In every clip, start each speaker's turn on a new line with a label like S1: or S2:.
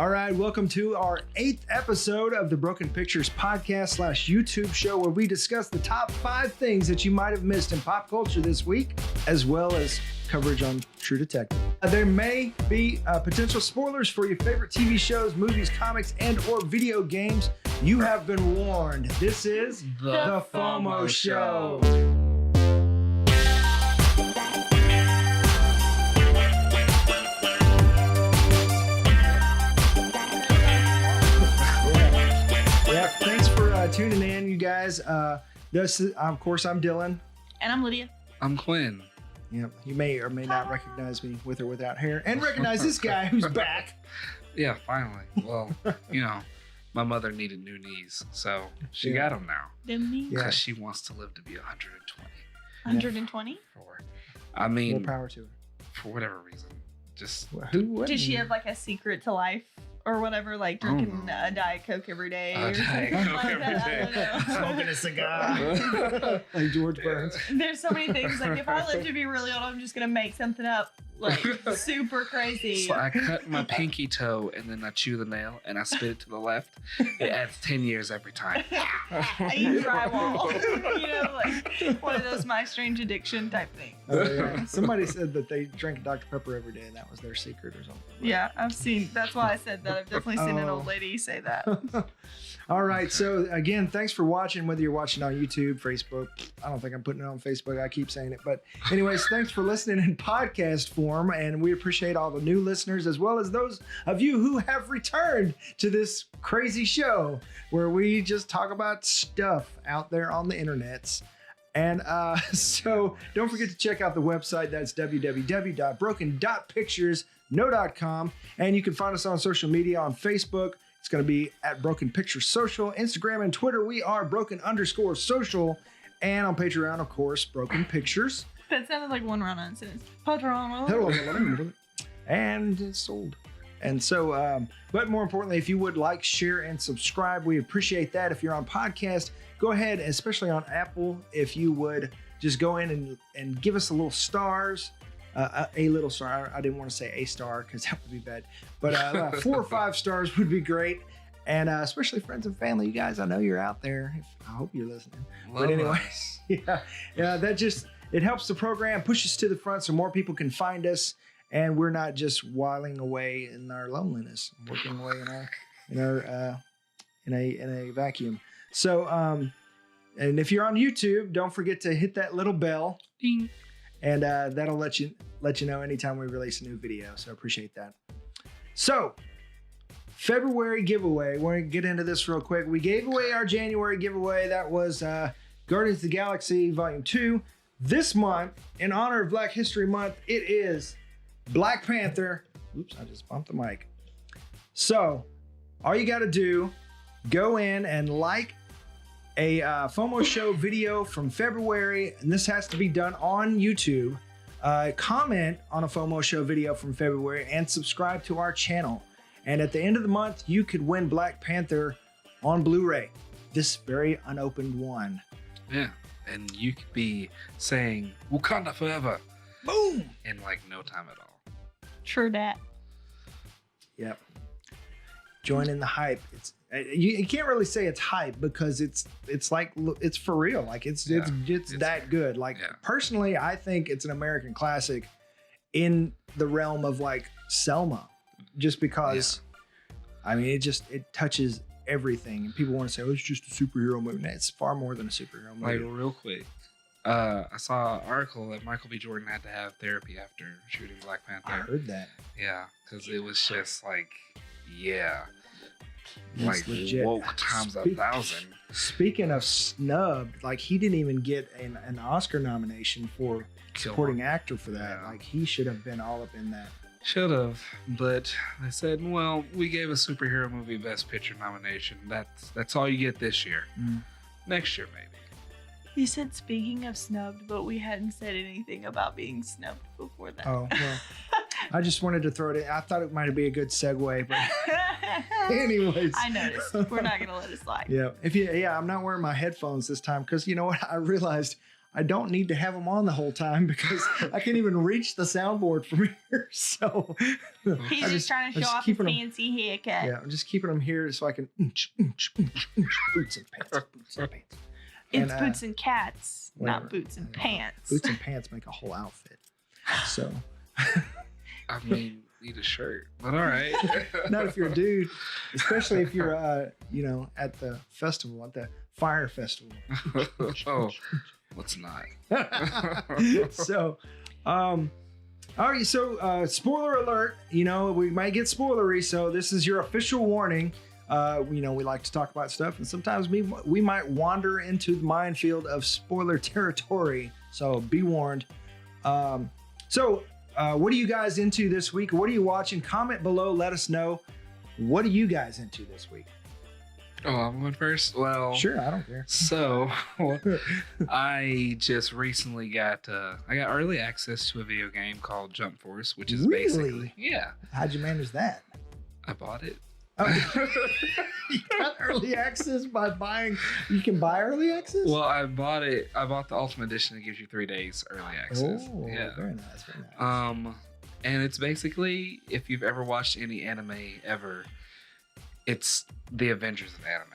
S1: All right, welcome to our 8th episode of the Broken Pictures podcast / YouTube show, where we discuss the top 5 things that you might have missed in pop culture this week, as well as coverage on True Detective. There may be potential spoilers for your favorite TV shows, movies, comics, and or video games. You have been warned. This is the FOMO Show. Thanks for tuning in, you guys. This is, of course, I'm Dylan.
S2: And I'm Lydia.
S3: I'm Quin.
S1: Yep, you may or may not recognize me with or without hair, and recognize this guy who's back.
S3: Yeah, finally. Well, you know, my mother needed new knees, so she got them now.
S2: Them knees?
S3: Because she wants to live to be 120.
S2: 120?
S3: I mean,
S1: more power to her.
S3: For whatever reason. Just
S1: who wouldn't?
S2: Did she have like a secret to life or whatever, like drinking a Diet Coke every day or
S3: Diet
S2: something
S3: Coke
S2: like
S3: every
S2: that?
S3: day.
S2: I don't know.
S1: Smoking a cigar like George Burns.
S2: There's so many things. Like if I live to be really old, I'm just gonna make something up like super crazy.
S3: So I cut my pinky toe and then I chew the nail and I spit it to the left. It adds 10 years every time.
S2: I eat drywall. You know, like one of those My Strange Addiction type things.
S1: Yeah. Somebody said that they drank Dr. Pepper every day and that was their secret or something.
S2: Yeah, I've seen. That's why I said that. I've definitely seen an old lady say that.
S1: All right. So again, thanks for watching, whether you're watching on YouTube, Facebook. I don't think I'm putting it on Facebook. I keep saying it. But anyways, thanks for listening in podcast form. And we appreciate all the new listeners, as well as those of you who have returned to this crazy show where we just talk about stuff out there on the internets. And so don't forget to check out the website. That's www.broken.pictures.com. And you can find us on social media on Facebook. It's going to be at Broken Pictures Social. Instagram and Twitter, we are Broken_Social. And on Patreon, of course, Broken Pictures.
S2: That sounded like one run-on sentence. Patron.
S1: And it's sold. And so, but more importantly, if you would like, share, and subscribe, we appreciate that. If you're on podcast, go ahead, especially on Apple, if you would just go in and give us a little stars. A little star. I didn't want to say a star because that would be bad. But 4 or 5 stars would be great. And especially friends and family, you guys, I know you're out there. I hope you're listening. But anyway, yeah, that just, it helps the program, pushes to the front so more people can find us. And we're not just whiling away in our loneliness, working away in a vacuum. So, and if you're on YouTube, don't forget to hit that little bell.
S3: Ding.
S1: And that'll let you know anytime we release a new video. So I appreciate that. So, February giveaway. We're going to get into this real quick. We gave away our January giveaway. That was Guardians of the Galaxy Volume 2. This month, in honor of Black History Month, it is Black Panther. Oops, I just bumped the mic. So, all you got to do, go in and like a FOMO Show video from February, and this has to be done on YouTube. Comment on a FOMO Show video from February and subscribe to our channel. And at the end of the month, you could win Black Panther on Blu-ray. This very unopened one.
S3: Yeah, and you could be saying Wakanda forever.
S1: Boom!
S3: In like no time at all.
S2: True that.
S1: Yep. Join in the hype. It's you can't really say it's hype because it's like it's for real. Like it's that good. Like personally, I think it's an American classic in the realm of like Selma, just because. I mean, it touches everything, and people want to say, "Oh, it's just a superhero movie." It's far more than a superhero movie.
S3: Like real quick, I saw an article that Michael B. Jordan had to have therapy after shooting Black Panther.
S1: I heard that.
S3: Yeah, because it was just like,
S1: It's
S3: like
S1: legit.
S3: woke times 1,000.
S1: Speaking of snubbed, like he didn't even get an Oscar nomination for supporting actor for that.
S3: Yeah.
S1: Like he should have been all up in that.
S3: Should have, but they said, well, we gave a superhero movie Best Picture nomination. That's all you get this year. Next year, maybe.
S2: You said speaking of snubbed, but we hadn't said anything about being snubbed before that.
S1: Oh, well. I just wanted to throw it in. I thought it might be a good segue, but anyways.
S2: I noticed. We're not going to let it slide.
S1: Yeah. I'm not wearing my headphones this time because you know what? I realized I don't need to have them on the whole time because I can't even reach the soundboard from here. So
S2: He's just trying to show off his fancy haircut.
S1: Yeah, I'm just keeping them here so I can boots and pants, boots and pants.
S2: It's boots and cats, not boots and pants.
S1: Boots and pants make a whole outfit. So,
S3: I mean, need a shirt, but all right.
S1: Not if you're a dude, especially if you're, at the festival, at the fire festival.
S3: Oh, let's not.
S1: So, all right. So, spoiler alert. We might get spoilery. So this is your official warning. We like to talk about stuff, and sometimes we might wander into the minefield of spoiler territory. So be warned. What are you guys into this week? What are you watching? Comment below. Let us know. What are you guys into this week?
S3: Oh, I'm going first. Well,
S1: sure, I don't care.
S3: So, I just recently got early access to a video game called Jump Force, which is basically
S1: How'd you manage that?
S3: I bought it.
S1: Oh, you got early access by buying. You can buy early access.
S3: Well, I bought it. I bought the Ultimate Edition that gives you 3 days early access.
S1: Oh,
S3: yeah,
S1: very nice, very nice.
S3: And it's basically, if you've ever watched any anime ever, it's the Avengers of anime,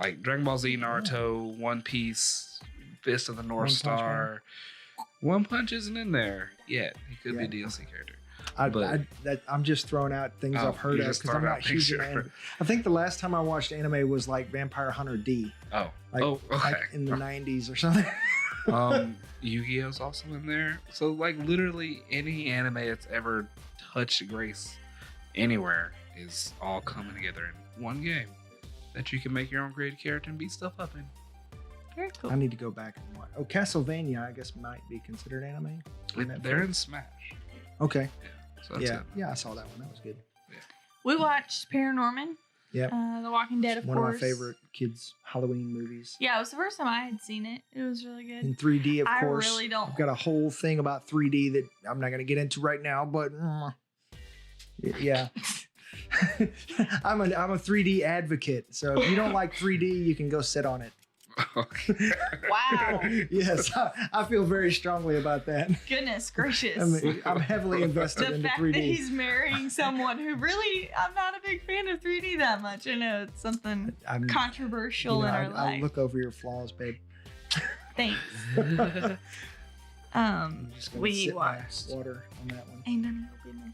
S3: like Dragon Ball Z, Naruto, One Piece, Fist of the North Star. One Punch isn't in there yet. He could be a DLC character.
S1: I'm just throwing out things I've heard of because I'm not huge into anime. I think the last time I watched anime was like Vampire Hunter D.
S3: Oh,
S1: okay. Like in the 90s or something.
S3: Yu-Gi-Oh's also in there. So like literally any anime that's ever touched grace anywhere is all coming together in one game that you can make your own creative character and beat stuff up in.
S2: Very cool.
S1: I need to go back and watch. Oh, Castlevania, I guess might be considered anime.
S3: They're in Smash.
S1: Okay.
S3: So that's it.
S1: Yeah, I saw that one. That was good.
S3: Yeah.
S2: We watched Paranorman.
S1: Yep.
S2: The Walking Dead, of course.
S1: One of my favorite kids' Halloween movies.
S2: Yeah, it was the first time I had seen it. It was really good.
S1: In 3D, of course.
S2: I really don't.
S1: I've got a whole thing about 3D that I'm not going to get into right now, but yeah. I'm a 3D advocate. So if you don't like 3D, you can go sit on it.
S3: Okay.
S2: Wow.
S1: Yes, I feel very strongly about that.
S2: Goodness gracious.
S1: I'm heavily invested
S2: the
S1: into
S2: fact
S1: 3D.
S2: that he's marrying someone who really, I'm not a big fan of 3D that much. I know it's something controversial in our life.
S1: I look over your flaws, babe.
S2: Thanks. We watched
S1: water on that one.
S2: Ain't none of your business.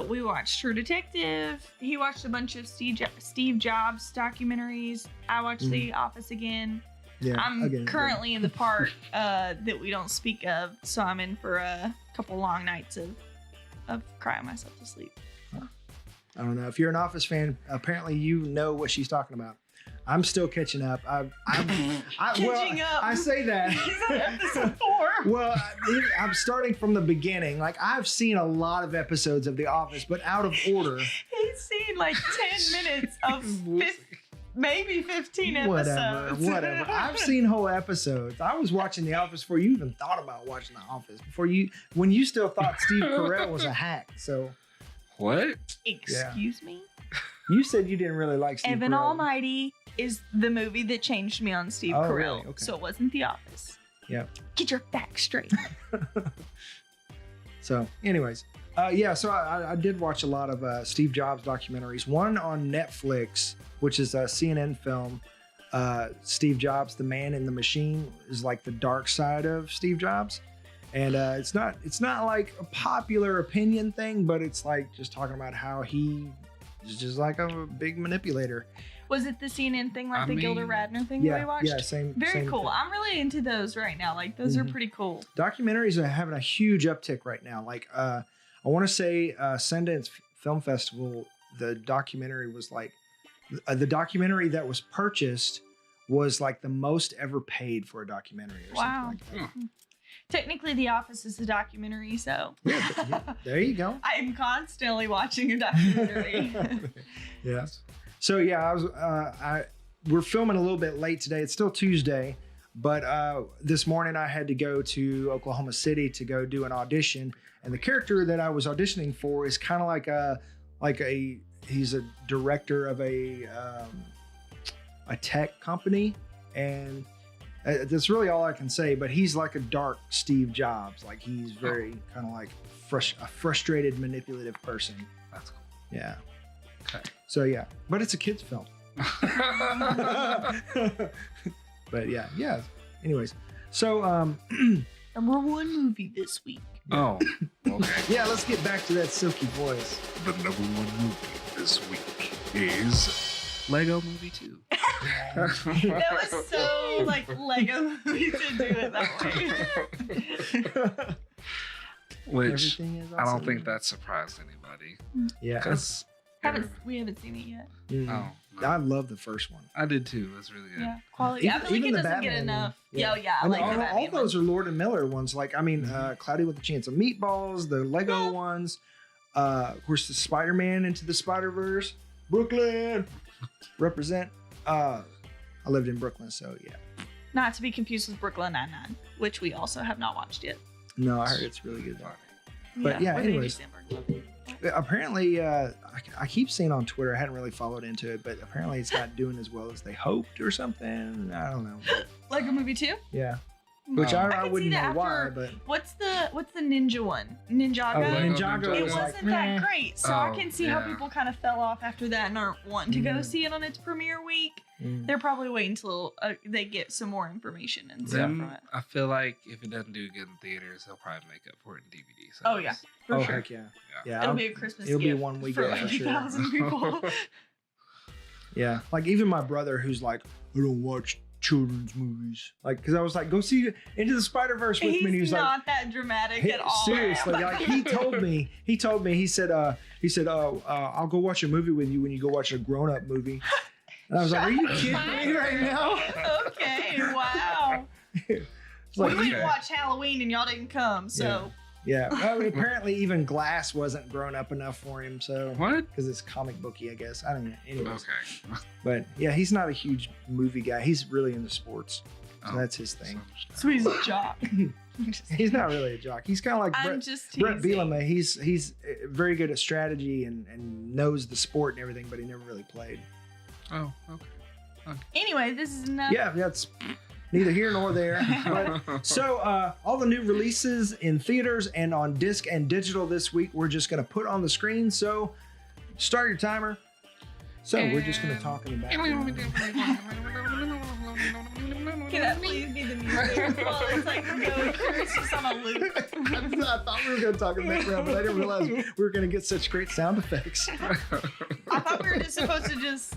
S2: We watched True Detective. He watched a bunch of Steve Jobs documentaries. I watched The Office again.
S1: Yeah,
S2: I'm currently in the part that we don't speak of, so I'm in for a couple long nights of crying myself to sleep.
S1: I don't know. If you're an Office fan, apparently you know what she's talking about. I'm still catching up.
S2: Catching up.
S1: I say that.
S2: He's on episode 4.
S1: Well, I'm starting from the beginning. Like, I've seen a lot of episodes of The Office, but out of order.
S2: He's seen like 10 minutes of maybe 15 episodes.
S1: Whatever. I've seen whole episodes. I was watching The Office before you even thought about watching The Office. When you still thought Steve Carell was a hack. So.
S3: What?
S2: Excuse me?
S1: You said you didn't really like Steve
S2: Evan
S1: Carell.
S2: Almighty is the movie that changed me on Steve Carell.
S1: Really? Okay.
S2: So it wasn't The Office.
S1: Yeah.
S2: Get your facts straight.
S1: So, anyways, so I did watch a lot of Steve Jobs documentaries. One on Netflix, which is a CNN film. Steve Jobs, the Man in the Machine, is like the dark side of Steve Jobs. And it's not like a popular opinion thing, but it's like just talking about how he is just like a big manipulator.
S2: Was it the CNN thing, like Gilda Radner thing that we watched?
S1: Yeah, same.
S2: Very
S1: same
S2: cool.
S1: thing.
S2: I'm really into those right now. Like, those are pretty cool.
S1: Documentaries are having a huge uptick right now. Like, I want to say Sundance Film Festival, the documentary was like, the documentary that was purchased was like the most ever paid for a documentary or something like that.
S2: Technically, The Office is a documentary, so.
S1: Yeah, there you go.
S2: I'm constantly watching a documentary.
S1: Yeah. So yeah, we're filming a little bit late today. It's still Tuesday, but this morning I had to go to Oklahoma City to go do an audition, and the character that I was auditioning for is kind of he's a director of a tech company, and That's really all I can say. But he's like a dark Steve Jobs. Like he's very kind of like a frustrated, manipulative person.
S3: That's cool.
S1: Yeah.
S3: Okay.
S1: So yeah, but it's a kids film. But yeah. Anyways, so
S2: Number one movie this week.
S3: Oh, okay.
S1: yeah, let's get back to that silky voice.
S3: The number one movie this week is Lego Movie 2.
S2: That was so like Lego movie to do it that way.
S3: Which
S1: Everything is
S3: I don't
S1: awesome.
S3: think that surprised anybody.
S1: Yeah.
S3: Because
S2: We haven't seen it yet.
S1: Mm.
S3: oh,
S1: I
S3: no.
S1: love the first one.
S3: I did too. It was really good.
S2: Yeah, quality.
S1: Even-
S2: I feel like
S1: even
S2: it
S1: the
S2: doesn't get
S1: Batman
S2: enough.
S1: one.
S2: Yeah, I
S1: And
S2: like the
S1: all
S2: Batman
S1: those
S2: one.
S1: are Lord and Miller ones. Like, I mean, Cloudy with a Chance of Meatballs, the Lego ones, of course, the Spider-Man Into the Spider-Verse, Brooklyn, represent. I lived in Brooklyn, so yeah.
S2: Not to be confused with Brooklyn Nine-Nine, which we also have not watched yet.
S1: No, I heard it's really good.
S3: Funny.
S1: But yeah,
S2: with Andy
S1: anyways.
S2: Samberg.
S1: Apparently, I keep seeing on Twitter, I hadn't really followed into it, but apparently it's not doing as well as they hoped or something. I don't know. But
S2: Lego Movie 2?
S1: yeah. Which
S3: I
S1: I
S2: can see
S1: wouldn't know
S2: that
S1: why,
S2: after-
S1: but
S2: What's the ninja one? Ninjago?
S1: Oh,
S3: Ninjago
S1: Ninjago
S2: It
S1: was
S2: wasn't
S1: like,
S2: that
S1: meh.
S2: great, so I
S3: Oh,
S2: can see how
S3: yeah.
S2: people kind of fell off after that and aren't wanting to go
S1: Mm.
S2: see it on its premiere week.
S1: Mm.
S2: They're probably waiting until they get some more information and stuff
S3: Then
S2: from it.
S3: I feel like if it doesn't do good in theaters, they'll probably make up for it in DVD. So
S2: Oh, yeah. For
S1: Oh,
S2: sure.
S1: heck yeah. Yeah.
S2: It'll be a Christmas
S1: it'll be
S2: gift
S1: one we
S2: for
S1: get
S2: like
S1: for sure.
S2: 1,000 people.
S1: Yeah. Like even my brother who's like, I don't watch children's movies. Like, cause I was like, go see Into the Spider-Verse with me. And he was
S2: He's
S1: like,
S2: not that dramatic
S1: Hey,
S2: at all.
S1: seriously, like he told me, he said, I'll go watch a movie with you when you go watch a grown-up movie. And I was like, are you kidding me right now?
S2: Okay, wow.
S1: It's like,
S2: we went
S3: okay.
S2: to watch Halloween and y'all didn't come, so
S1: yeah. Well, apparently even Glass wasn't grown up enough for him. So,
S3: What?
S1: because it's comic booky, I guess. I don't know. Anyways,
S3: Okay.
S1: but yeah, he's not a huge movie guy. He's really into sports. So
S3: Oh,
S1: that's his thing.
S2: so he's a jock.
S1: He's not really a jock. He's kind of like
S2: I'm just
S1: Brett
S2: teasing.
S1: Bielema. He's very good at strategy and knows the sport and everything, but he never really played.
S3: Oh, okay.
S2: Anyway, this is enough.
S1: Yeah, that's neither here nor there. But, so all the new releases in theaters and on disc and digital this week, we're just going to put on the screen. So start your timer. So we're just going to talk in the background.
S2: Can that please be the music? Well, it's like it's just on a loop.
S1: I thought we were going to talk in the background, but I didn't realize we were going to get such great sound effects.
S2: I thought we were just supposed to just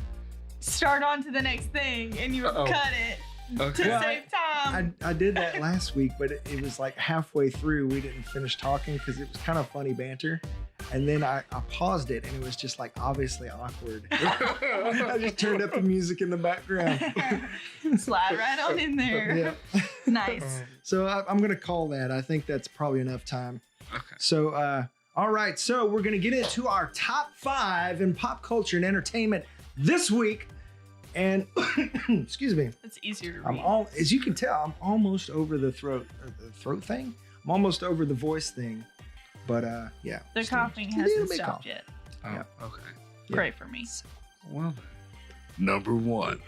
S2: start on to the next thing and you would
S3: Uh-oh.
S2: cut it
S3: Okay.
S2: to
S1: Well,
S2: save time.
S1: I did that last week, but it was like halfway through we didn't finish talking because it was kind of funny banter. And then I paused it and it was just like obviously awkward. I just turned up the music in the background.
S2: Slide right on in there.
S1: Yeah.
S2: Nice.
S1: So I'm going to call that. I think that's probably enough time.
S3: Okay.
S1: So, all right. So we're going to get into our top 5 in pop culture and entertainment this week. And excuse me.
S2: It's easier to read.
S1: As you can tell, I'm almost over the throat thing. I'm almost over the voice thing. But yeah.
S2: The
S1: still-
S2: coughing
S1: still a little
S2: hasn't
S1: bit
S2: stopped
S1: cough.
S2: yet.
S3: Oh,
S1: Yeah.
S3: okay.
S1: Yeah.
S2: Pray for me.
S3: Well, number 1.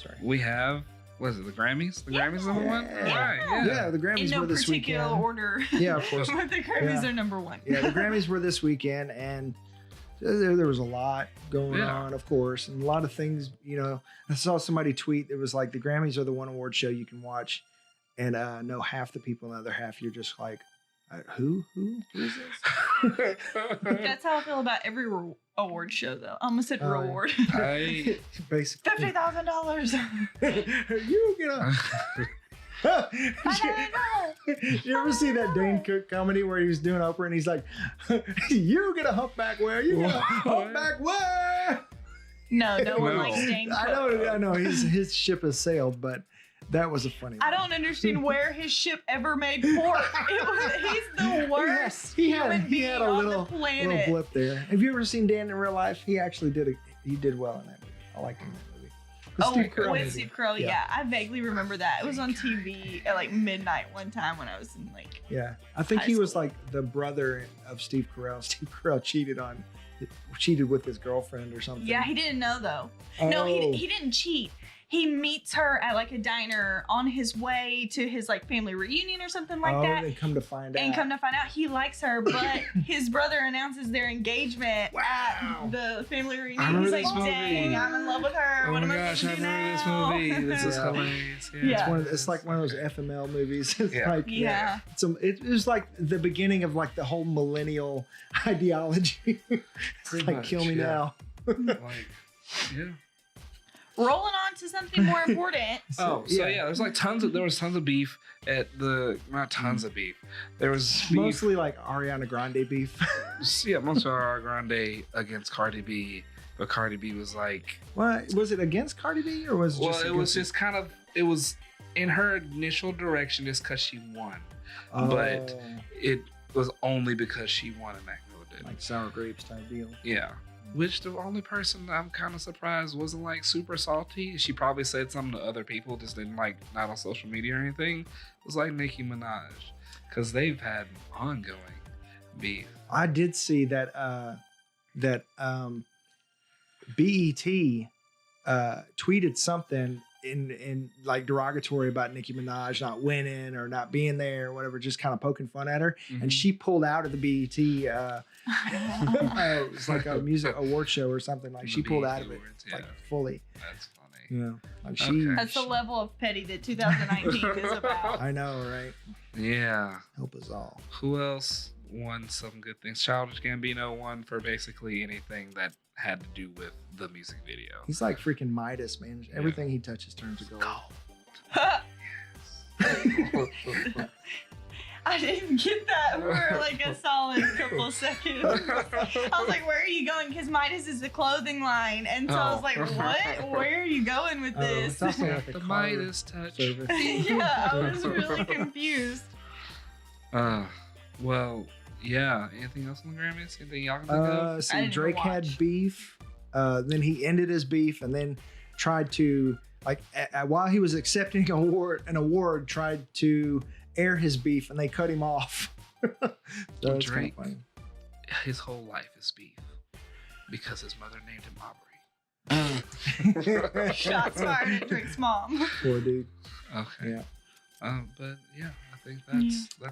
S1: Sorry.
S3: We have, was it the Grammys? The Grammys number 1?
S1: Yeah.
S3: Right,
S1: Yeah,
S3: yeah.
S1: the Grammys
S2: In no
S1: were this
S2: particular
S1: weekend.
S2: order.
S1: Yeah, of course.
S2: But the Grammys
S1: Yeah.
S2: are number 1.
S1: Yeah, the Grammys were this weekend, and there was a lot going
S3: Yeah.
S1: on, of course, and a lot of things. You know, I saw somebody tweet it was like the Grammys are the one award show you can watch, and know half the people, and the other half you're just like, who is this?
S2: That's how I feel about every award show, though. I almost said
S1: Oh, yeah.
S2: reward.
S3: I,
S1: Basically,
S2: $50,000.
S1: you get a. You ever see that Dane Cook comedy where he was doing Oprah and he's like, "You get a humpback where? You get a humpback where?"
S2: No one
S3: No.
S2: likes Dane Cook.
S1: I know. His ship has sailed, but that was a funny.
S2: I
S1: one.
S2: don't understand where his ship ever made port. He's the worst
S1: He had
S2: human
S1: a
S2: being on
S1: little
S2: the planet.
S1: blip there. Have you ever seen Dan in real life? He actually did well in that movie. I liked him in that movie. The
S2: Oh,
S1: Steve Carell
S2: with
S1: movie.
S2: Steve Carell,
S1: Yeah.
S2: yeah. I vaguely remember that. It was on TV at like midnight one time when I was in like.
S1: Yeah, I think
S2: High
S1: he was
S2: school.
S1: like the brother of Steve Carell. Steve Carell cheated with his girlfriend or something.
S2: Yeah, he didn't know though.
S1: Oh.
S2: No, he didn't cheat. he meets her at like a diner on his way to his like family reunion or something like that.
S1: And come to find
S2: out he likes her, but his brother announces their engagement
S1: Wow.
S2: at the family
S3: I
S2: reunion.
S3: remember
S2: He's like,
S3: this movie.
S2: dang, I'm in love with her.
S3: Oh
S2: What am
S3: my
S2: I
S3: gosh, I
S2: supposed to do
S3: remember this
S2: now?
S3: movie. This is
S1: Yeah.
S3: hilarious.
S2: Yeah.
S1: It's like one of those FML movies. It's
S3: Yeah.
S1: like
S2: Yeah.
S1: it was like the beginning of like the whole millennial ideology. It's
S3: Pretty
S1: like
S3: much,
S1: kill me
S3: yeah.
S1: now.
S3: Like, yeah.
S2: Rolling on to something more important.
S3: So yeah, there was tons of beef at not tons of beef. There was beef,
S1: Mostly like Ariana Grande beef.
S3: yeah, most of Ariana Grande against Cardi B, but Cardi B was like,
S1: What was it against Cardi B or was it just
S3: well, it was
S1: against-
S3: just kind of, it was in her initial direction just because she won, but it was only because she won and Mac Miller did.
S1: like sour grapes type deal.
S3: Yeah. Which the only person I'm kind of surprised wasn't like super salty. She probably said something to other people, just didn't like, not on social media or anything. Was like Nicki Minaj, because they've had ongoing beef.
S1: I did see that BET tweeted something in like derogatory about Nicki Minaj not winning or not being there or whatever, just kind of poking fun at her.
S3: Mhm.
S1: And she pulled out of the BET. It's like a music award show or something. Like
S3: The
S1: she pulled
S3: BET
S1: out of it
S3: Awards,
S1: like
S3: yeah.
S1: fully.
S3: That's funny.
S1: Yeah, like she.
S3: Okay.
S2: That's the level of petty that 2019 is about.
S1: I know, right?
S3: Yeah.
S1: Help us all.
S3: Who else won some good things? Childish Gambino won for basically anything that had to do with the music video.
S1: He's like freaking Midas, man. Everything he touches turns to gold.
S2: I didn't get that for like a solid couple seconds. I was like, where are you going? Because Midas is the clothing line. And so I was like, what? Where are you going with this?
S1: It's also like a
S3: The
S1: car
S3: Midas touch.
S1: service.
S2: Yeah, I was really confused.
S3: Well, yeah. Anything else on the Grammys? Anything y'all can think of?
S2: I
S1: See,
S2: didn't
S1: Drake
S2: even
S1: had
S2: watch.
S1: beef. Then he ended his beef, and then tried to while he was accepting an award, tried to air his beef, and they cut him off. So it's kind
S3: Drake.
S1: of funny.
S3: His whole life is beef because his mother named him Aubrey.
S2: Shots fired at Drake's mom.
S1: Poor dude.
S3: Okay.
S1: Yeah.
S3: But yeah, I think that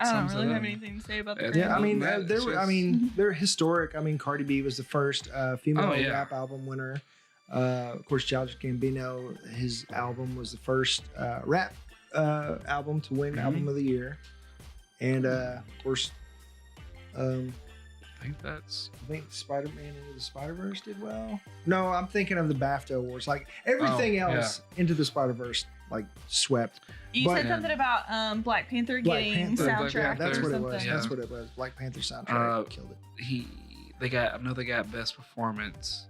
S2: I don't
S3: sums
S2: really
S3: it
S2: have
S3: up.
S2: anything to say about the
S3: Yeah,
S2: Grammys.
S1: Yeah, I mean,
S3: That is just-
S1: they're historic. I mean, Cardi B was the first female
S3: Oh, yeah.
S1: rap album winner. Of course, Childish Gambino, his album was the first rap album to win
S3: Mhm.
S1: Album of the Year, and of course,
S3: I think that's
S1: I think Spider-Man Into the Spider-Verse did well. No, I'm thinking of the BAFTA awards. Like everything
S3: Oh,
S1: else, Into the Spider-Verse like swept.
S2: You
S1: But-
S2: said something about Black Panther
S1: Black
S2: getting
S1: Panther.
S2: soundtrack
S1: Yeah, that's
S2: or
S1: what it
S2: something.
S1: was.
S3: Yeah.
S1: That's what it was. Black Panther soundtrack killed it.
S3: they got best performance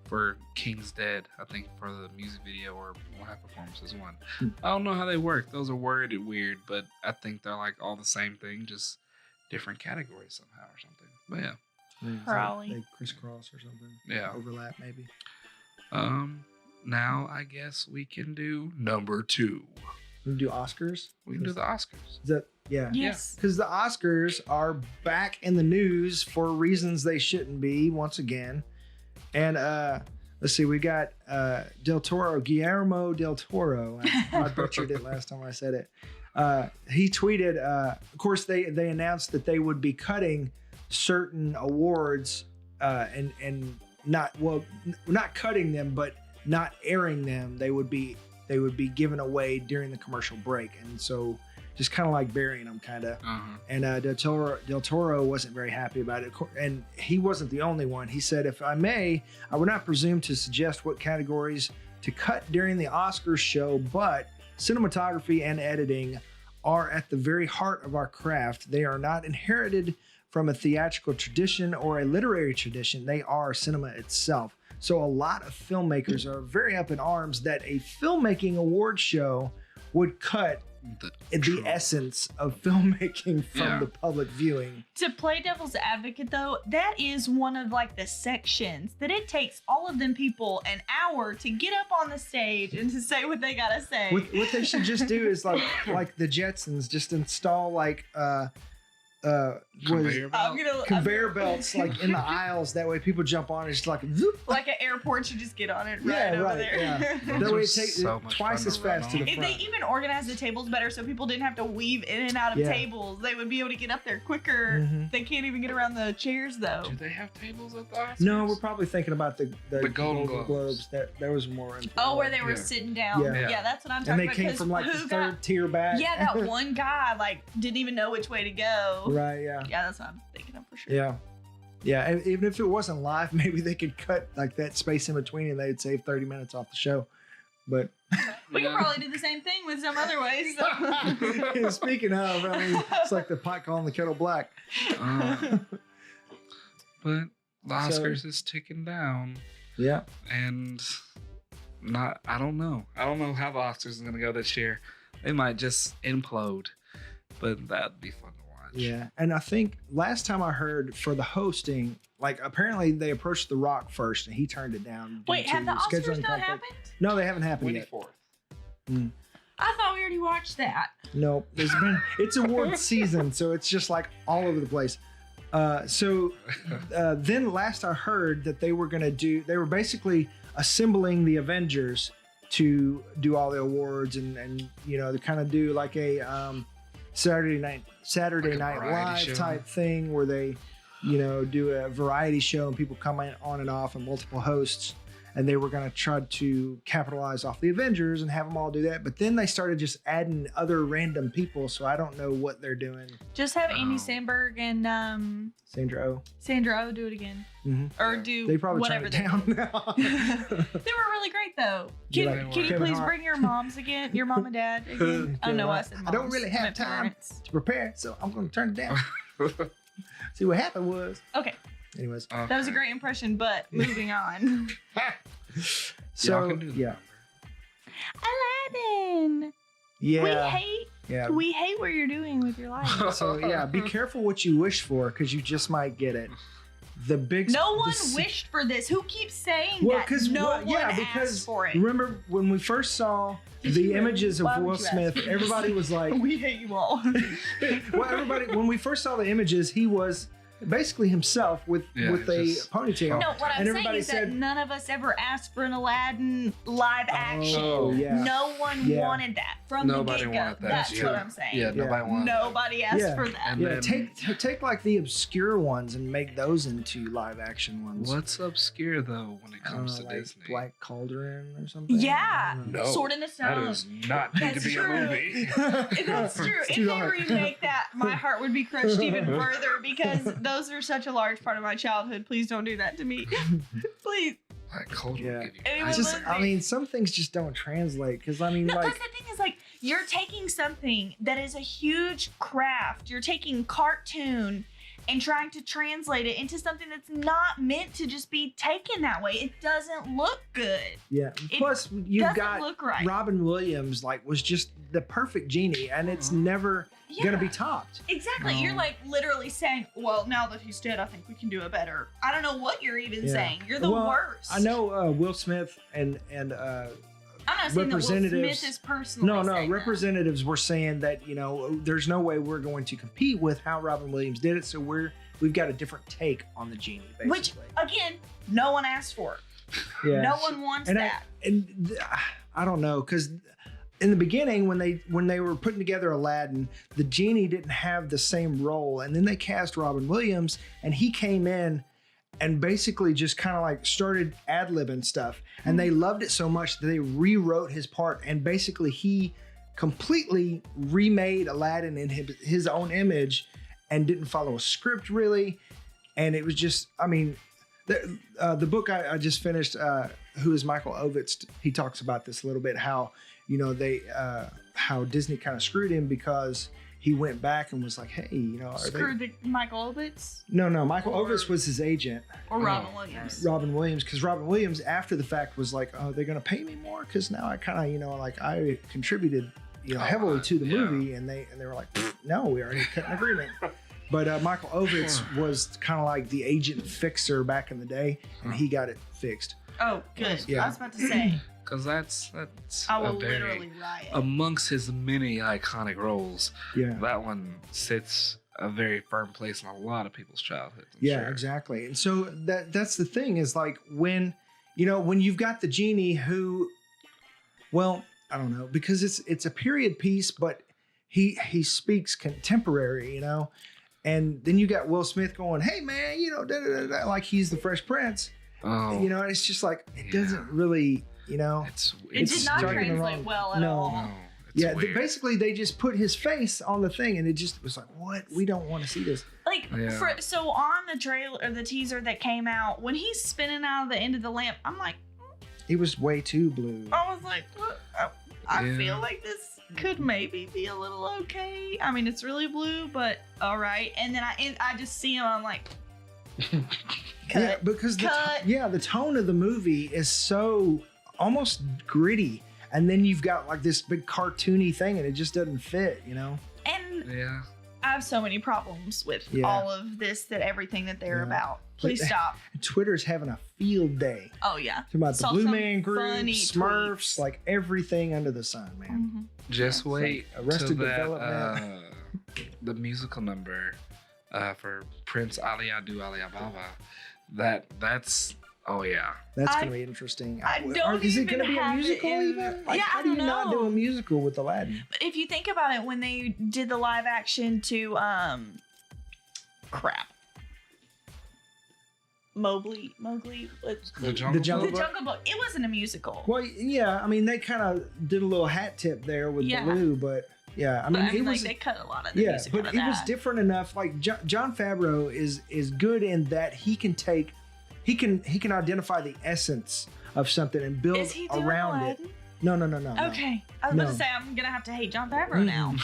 S3: for King's Dead, I think, for the music video or live performances won. I don't know how they work. Those are worded weird, but I think they're like all the same thing, just different categories somehow or something. But yeah.
S1: Yeah, it's
S2: Probably.
S1: like they crisscross or something.
S3: Yeah.
S1: Overlap maybe.
S3: Now I guess we can do number 2.
S1: We do Oscars.
S3: We can do the Oscars.
S1: Is that yeah?
S2: Yes.
S1: Because the Oscars are back in the news for reasons they shouldn't be once again. And let's see, we got Guillermo del Toro. I butchered it last time I said it. He tweeted, of course, they announced that they would be cutting certain awards and not cutting them, but not airing them. They would be given away during the commercial break, and so just kind of like burying them, kind of. And Del Toro wasn't very happy about it, and he wasn't the only one. He said, "If I may, I would not presume to suggest what categories to cut during the Oscars show, but cinematography and editing are at the very heart of our craft. They are not inherited from a theatrical tradition or a literary tradition. They are cinema itself." So a lot of filmmakers are very up in arms that a filmmaking award show would cut the essence of filmmaking from the public viewing.
S2: To play devil's advocate though, that is one of like the sections that it takes all of them people an hour to get up on the stage and to say what they gotta say.
S1: What they should just do is like the Jetsons, just install like
S3: Conveyor belt?
S1: conveyor belts like in the aisles. That way people jump on and it's just like zoop.
S2: like an airport should just get on it
S1: Yeah,
S2: over
S1: right,
S2: there.
S1: yeah.
S3: Those
S1: That way
S3: are
S1: it takes
S3: so much
S1: twice
S3: fun
S1: as
S3: to run
S1: fast to
S3: on.
S1: the
S2: If they
S1: front.
S2: even organized the tables better so people didn't have to weave in and out of
S1: Yeah.
S2: tables, they would be able to get up there quicker.
S1: Mhm.
S2: They can't even get around the chairs though.
S3: Do they have tables at the Oscars?
S1: No, we're probably thinking about the
S3: Golden
S1: Globes.
S3: Globes.
S1: That was more.
S2: Oh, where they were
S3: Yeah.
S2: sitting down.
S1: Yeah.
S2: Yeah, that's what I'm talking
S1: and they
S2: about.
S1: came
S2: 'cause
S1: from like the
S2: who
S1: third
S2: got-
S1: tier back.
S2: Yeah, that one guy like didn't even know which way to go.
S1: Right. Yeah.
S2: Yeah, that's what I'm thinking of for sure.
S1: Yeah. Yeah. And even if it wasn't live, maybe they could cut like that space in between, and they'd save 30 minutes off the show. But
S2: We could probably do the same thing with some other ways. So.
S1: speaking of, I mean, it's like the pot calling the kettle black.
S3: But the
S1: So-
S3: Oscars is ticking down,
S1: Yeah.
S3: and I don't know. I don't know how the Oscars is gonna go this year. They might just implode, but that'd be fun to watch.
S1: Yeah. And I think last time I heard for the hosting, like apparently they approached The Rock first and he turned it down. due
S2: Wait, have
S1: to
S2: the Oscars
S1: scheduling
S2: not
S1: conflict.
S2: happened?
S1: No, they haven't happened yet.
S3: 24th.
S2: I thought we already watched that.
S1: No, it's award season, so it's just like all over the place. Then last I heard that they were basically assembling the Avengers to do all the awards and to kind of do like a Saturday
S3: Like
S1: Night
S3: a variety
S1: Live
S3: show.
S1: type thing where they do a variety show and people come in on and off and multiple hosts. And they were going to try to capitalize off the Avengers and have them all do that. But then they started just adding other random people. So I don't know what they're doing.
S2: Just have Andy
S3: Oh.
S2: Samberg and
S1: Sandra Oh.
S2: Sandra Oh do it again.
S1: Mhm.
S2: Or
S3: Yeah.
S2: do
S1: They probably
S2: whatever
S1: turned it down now.
S2: they were really great though.
S1: You
S2: Can,
S1: like
S2: can you
S1: Kevin
S2: please
S1: Hart?
S2: bring your moms again? Your mom and dad again? I don't know why I said moms.
S1: I don't really have
S2: meant
S1: time
S2: parents.
S1: to prepare, so I'm going to turn it down. See what happened was.
S2: Okay,
S1: Anyways.
S2: that was a great impression, but moving on.
S1: So,
S3: Y'all can do the
S1: yeah.
S2: Aladdin.
S1: Yeah.
S2: We hate what you're doing with your life.
S1: So, yeah, be careful what you wish for because you just might get it. The big.
S2: No one
S1: the-
S2: wished for this. Who keeps saying
S1: Well,
S2: that?
S1: because
S2: No one
S1: because
S2: asked for it.
S1: remember when we first saw
S2: Did
S1: the
S2: you really?
S1: images of
S2: Why would
S1: Will
S2: you ask
S1: Smith,
S2: for this?
S1: everybody was like,
S2: We hate you all.
S1: well, everybody when we first saw the images, he was basically himself with
S3: Yeah,
S1: a
S3: just-
S1: ponytail.
S2: No, what I'm
S1: And
S2: saying
S1: everybody
S2: is that
S1: said-
S2: none of us ever asked for an Aladdin live action.
S1: Oh, yeah.
S2: No one
S1: Yeah.
S2: wanted that from
S3: Nobody
S2: the get-go.
S3: wanted that.
S2: That's
S3: Yeah.
S2: what I'm saying.
S3: Yeah, nobody wanted that.
S2: Nobody asked
S1: Yeah.
S2: for that.
S3: And
S1: Yeah,
S3: then-
S1: take like the obscure ones and make those into live action ones.
S3: What's obscure though when it comes to
S1: like
S3: Disney?
S1: Black Cauldron or something?
S2: Yeah.
S1: I don't know.
S3: No,
S2: Sword in the
S3: that
S2: Stone.
S3: does not need to
S2: That's
S3: be
S2: true.
S3: a movie.
S2: That's true.
S1: It's
S2: If
S1: too
S2: they
S1: dark.
S2: remake that, my heart would be crushed even further because those are such a large part of my childhood. Please don't do that to me. Please.
S3: Like Cauldron
S1: Yeah.
S3: will give you
S2: Anyone
S1: It's just,
S2: would
S1: I
S2: be.
S1: mean, some things just don't translate because I mean,
S2: No,
S1: like,
S2: because the thing is, like, you're taking something that is a huge craft. You're taking cartoon and trying to translate it into something that's not meant to just be taken that way. It doesn't look good.
S1: yeah.
S2: It
S1: Plus, you've
S2: doesn't
S1: got
S2: look right.
S1: Robin Williams, like, was just the perfect genie, and it's never gonna be topped.
S2: Exactly.
S3: No.
S2: You're like literally saying, well, now that he's dead, I think we can do it better. I don't know what you're even
S1: Yeah.
S2: saying. You're the
S1: Well,
S2: worst.
S1: I know Will Smith and
S2: I'm not saying that Will
S1: representatives-
S2: Smith is personally
S1: no,
S2: saying that.
S1: representatives were saying that there's no way we're going to compete with how Robin Williams did it, so we've got a different take on the genie, basically.
S2: Which, again, no one asked for.
S1: yeah.
S2: No one wants that.
S1: I don't know because in the beginning when they were putting together Aladdin, the genie didn't have the same role, and then they cast Robin Williams, and he came in and basically just kind of like started ad-libbing stuff, and they loved it so much that they rewrote his part, and basically he completely remade Aladdin in his own image and didn't follow a script really, and it was just, I mean, the book I just finished, Who is Michael Ovitz, he talks about this a little bit, how how Disney kind of screwed him because he went back and was like, hey,
S2: Screwed the Michael Ovitz
S1: No, Michael
S2: Or-
S1: Ovitz was his agent,
S2: or
S3: Oh,
S2: Robin Williams.
S1: Robin Williams, because Robin Williams after the fact was like, oh, they're gonna pay me more because now I kind of like I contributed heavily to the
S3: yeah.
S1: movie, and they were like, no, we already cut an agreement. But Michael Ovitz was kind of like the agent fixer back in the day, and he got it fixed.
S2: Oh, good.
S1: Yeah.
S2: I was about to say,
S3: Because that's
S2: I
S3: a
S2: will
S3: very
S2: literally riot.
S3: amongst his many iconic roles.
S1: Yeah.
S3: That one sits a very firm place in a lot of people's childhoods. I'm
S1: Yeah,
S3: sure.
S1: exactly. And so that's the thing is like when you know, when you've got the genie who, well, I don't know, because it's a period piece, but he speaks contemporary, you know, and then you got Will Smith going, "Hey man, you know, da, da, da, da," like he's the Fresh Prince, you know, and it's just like it doesn't really, you know,
S2: it did not translate well at all.
S1: No. Yeah, basically they just put his face on the thing, and it just was like, what? We don't want to see this.
S2: Like, so on the trailer or the teaser that came out, when he's spinning out of the end of the lamp, I'm like,
S1: he was way too blue.
S2: I was like, what? I feel like this could maybe be a little okay. I mean, it's really blue, but all right. And then I just see him, I'm like, cut.
S1: Yeah, because the tone of the movie is so almost gritty. And then you've got like this big cartoony thing, and it just doesn't fit, you know?
S2: And I have so many problems with all of this, everything that they're about. Please stop.
S1: Twitter's having a field day.
S2: Oh, yeah.
S1: Talking about the Blue Man Group, Smurfs, like everything under the sun, man.
S2: Mm-hmm.
S3: Just wait
S1: like Arrested
S3: till
S1: Development.
S3: The musical number for Prince Ali Adu Ali Ababa. That's oh yeah.
S1: That's gonna be interesting.
S2: Is
S1: it gonna be a musical even? Like, how do you not do a musical with Aladdin?
S2: But if you think about it, when they did the live action to Mowgli,
S3: the Jungle
S2: Book. It wasn't a musical.
S1: Well, yeah, I mean they kind of did a little hat tip there with Baloo, but yeah, I mean,
S2: it was, like, they cut a lot of the music
S1: but
S2: out of
S1: it was different enough. Like Jon Favreau is good in that he can identify the essence of something and build around it. No.
S2: Okay, I was about to say I'm gonna have to hate Jon Favreau now.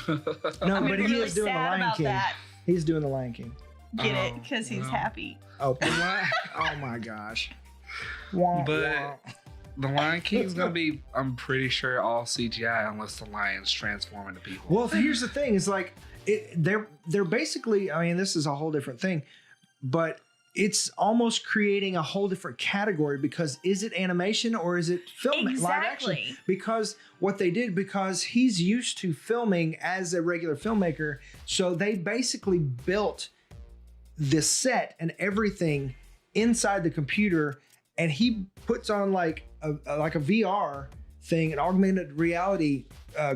S1: No,
S2: but
S1: he is doing the Lion King.
S2: That.
S1: He's doing the Lion King.
S2: Get it? Because he's happy.
S1: Oh, oh my gosh.
S3: But the Lion King's gonna be, I'm pretty sure, all CGI unless the lions transform into people.
S1: Well, here's the thing: is like they're basically. I mean, this is a whole different thing, but it's almost creating a whole different category because is it animation or is it film live action? Because what they did, because he's used to filming as a regular filmmaker, so they basically built the set and everything inside the computer, and he puts on like a VR thing, an augmented reality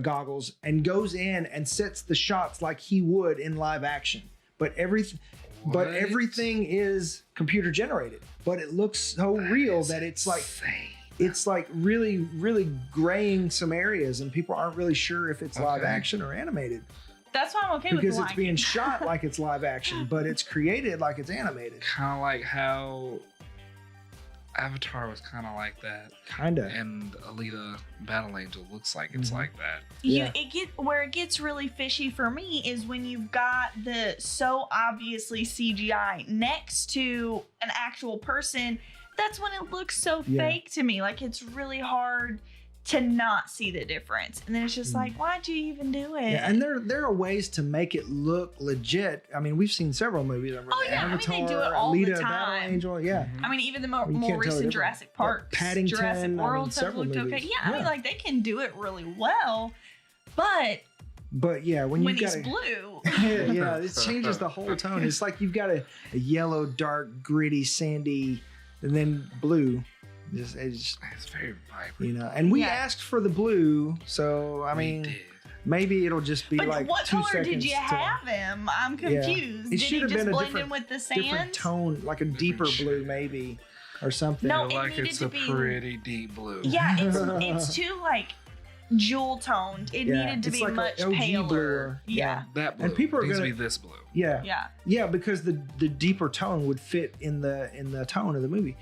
S1: goggles, and goes in and sets the shots like he would in live action. But everything is computer generated, but it looks so real that it's like insane. It's like really, really graying some areas, and people aren't really sure if it's live action or animated.
S2: That's why I'm okay with the
S1: because it's being shot like it's live action, but it's created like it's animated.
S3: Kind of like how Avatar was kind of like that.
S1: Kind of.
S3: And Alita Battle Angel looks like it's like that.
S2: Where it gets really fishy for me is when you've got the so obviously CGI next to an actual person. That's when it looks so fake to me. Like, it's really hard to not see the difference. And then it's just like, why'd you even do it?
S1: Yeah, and there are ways to make it look legit. I mean, we've seen several movies.
S2: Avatar,
S1: I
S2: mean, they do it all
S1: Alita,
S2: the time.
S1: Battle Angel,
S2: I mean, even the more recent Jurassic Park,
S1: Paddington,
S2: Jurassic World stuff looked okay. Yeah, I mean, like, they can do it really well, but yeah, when
S1: he's
S2: blue,
S1: it changes the whole tone. It's like you've got a yellow, dark, gritty, sandy, and then blue. It's
S3: very vibrant,
S1: you know. And we asked for the blue, so I mean, maybe it'll just be like
S2: what
S1: 2
S2: color
S1: seconds.
S2: Did you have him? I'm confused.
S1: It should have been
S2: blend in with the sand?
S1: Different tone, like a deeper blue, maybe, or something.
S2: No,
S3: like it's a pretty deep blue.
S2: Yeah, it's too like jewel toned. It needed to be like much paler. Yeah,
S3: that blue.
S1: And people are
S3: needs
S1: gonna
S3: to be this blue.
S1: Yeah, because the deeper tone would fit in the tone of the movie.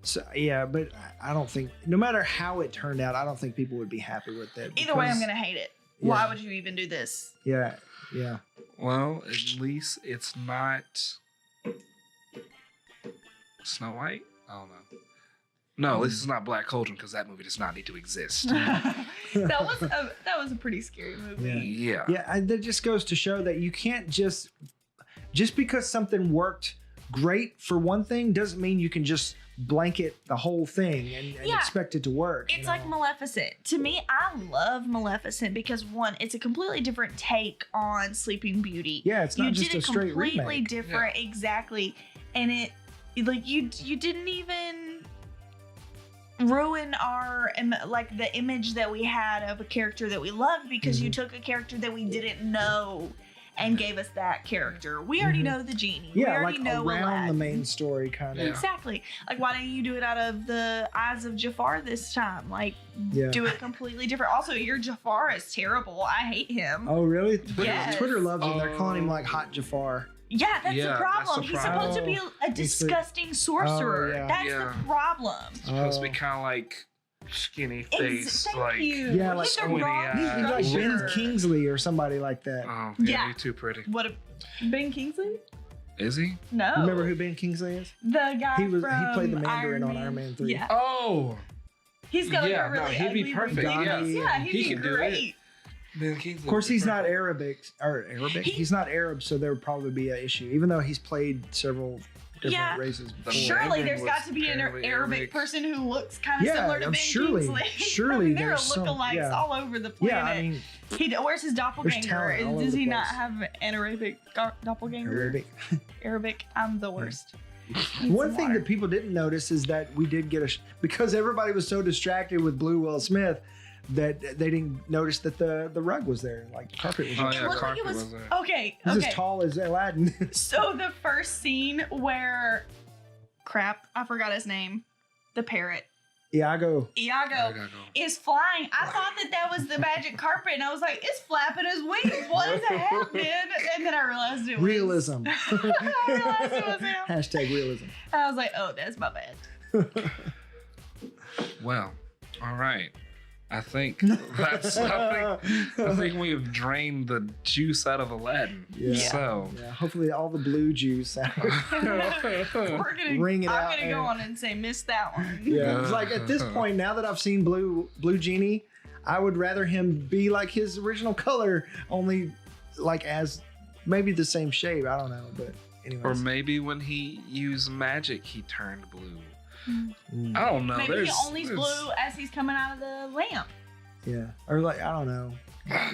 S1: So but I don't think, no matter how it turned out, I don't think people would be happy with that.
S2: Either way, I'm gonna hate it. Why would you even do this?
S1: Yeah.
S3: Well, at least it's not Snow White. I don't know. No, at least it's not Black Cauldron, because that movie does not need to exist.
S2: that was a pretty scary movie.
S1: Yeah. That just goes to show that you can't just because something worked great for one thing doesn't mean you can just blanket the whole thing and expect it to work.
S2: It's like Maleficent. To me, I love Maleficent because, one, it's a completely different take on Sleeping Beauty.
S1: Yeah, it's not just a straight remake.
S2: Completely different, exactly. And it, like, you didn't even ruin our like the image that we had of a character that we loved because you took a character that we didn't know and gave us that character. We already know the genie. We
S1: Yeah,
S2: already
S1: like
S2: know
S1: around
S2: Aladdin.
S1: the main story, kind of.
S3: Yeah.
S2: Exactly. Like, why don't you do it out of the eyes of Jafar this time? Like,
S1: Yeah.
S2: do it completely different. Also, your Jafar is terrible. I hate him.
S1: Oh, really? Twitter,
S2: Yes.
S1: Twitter loves him. They're calling him like Hot Jafar.
S2: Yeah, that's
S3: Yeah,
S2: the
S3: that's
S2: problem.
S3: the
S2: He's
S3: problem.
S2: supposed to be a disgusting sorcerer.
S1: Oh, yeah.
S2: That's
S3: Yeah.
S2: the problem.
S3: Supposed to be kind of like skinny face,
S2: Thank
S3: like
S2: you.
S1: Yeah, like
S2: He's a
S3: squinty
S2: wrong
S3: eyes.
S1: He's like Ben
S2: structure.
S1: Kingsley or somebody like that.
S3: oh
S2: Yeah.
S3: you're too pretty.
S2: What a Ben Kingsley?
S3: Is he?
S2: No.
S1: You remember who Ben Kingsley is?
S2: The guy
S1: He
S2: from
S1: played the Mandarin
S2: Iron
S1: on Iron Man 3.
S2: Yeah.
S3: Oh,
S2: He's got like
S3: Yeah,
S2: a
S3: no,
S2: really
S3: he'd be
S2: ugly
S3: perfect,
S2: ring
S1: yeah.
S2: face. Yeah,
S3: He
S2: he'd be
S3: can do it.
S2: great.
S3: Ben Kingsley.
S1: Of course, he's not
S3: Arabic.
S1: Arabic.
S2: He-
S1: He's not Arab, so there would probably be an issue. Even though he's played several different
S2: Yeah.
S1: races before.
S2: Surely
S3: Mandarin
S2: there's got
S3: was
S2: to be an
S3: apparently
S2: Arabic
S3: Arabic.
S2: person who looks kind of
S1: Yeah,
S2: similar to
S1: I'm
S2: Ben
S1: surely-
S2: Kingsley.
S1: surely
S2: I mean, there are
S1: there's some-
S2: lookalikes
S1: yeah.
S2: all over the planet.
S1: Yeah, I mean,
S2: Where's his doppelganger?
S1: talent all over
S2: Does
S1: the
S2: he not
S1: place.
S2: have an Arabic doppelganger?
S1: Arabic.
S2: Arabic. I'm the worst.
S1: One thing that people didn't notice is that we did get because everybody was so distracted with Blue Will Smith that they didn't notice that the rug was there, like the carpet was there.
S3: Oh
S2: It
S3: yeah,
S2: looked like it
S3: carpet
S2: was
S3: was there.
S2: okay.
S1: He's
S2: Okay.
S1: as tall as Aladdin.
S2: So the first scene where, crap, I forgot his name, the parrot,
S1: Iago.
S2: Iago, is flying. I thought that was the magic carpet, and I was like, it's flapping his wings. What is happening? And then I realized it was
S1: Realism.
S2: I realized it was him.
S1: Hashtag realism.
S2: I was like, oh, that's my bad.
S3: Well, all right. I think that's. I think we have drained the juice out of Aladdin.
S1: Yeah.
S3: So.
S1: Yeah, hopefully all the blue juice out.
S2: We're gonna.
S1: Ring it
S2: I'm
S1: out
S2: gonna
S1: and-
S2: go on and say, missed that one.
S1: Yeah, it's like at this point, now that I've seen Blue Genie, I would rather him be like his original color, only like as maybe the same shade. I don't know, but anyways.
S3: Or maybe when he used magic, he turned blue.
S1: Mm,
S3: I don't know.
S2: Maybe he only's blue as he's coming out of the lamp.
S1: yeah, or like I don't know.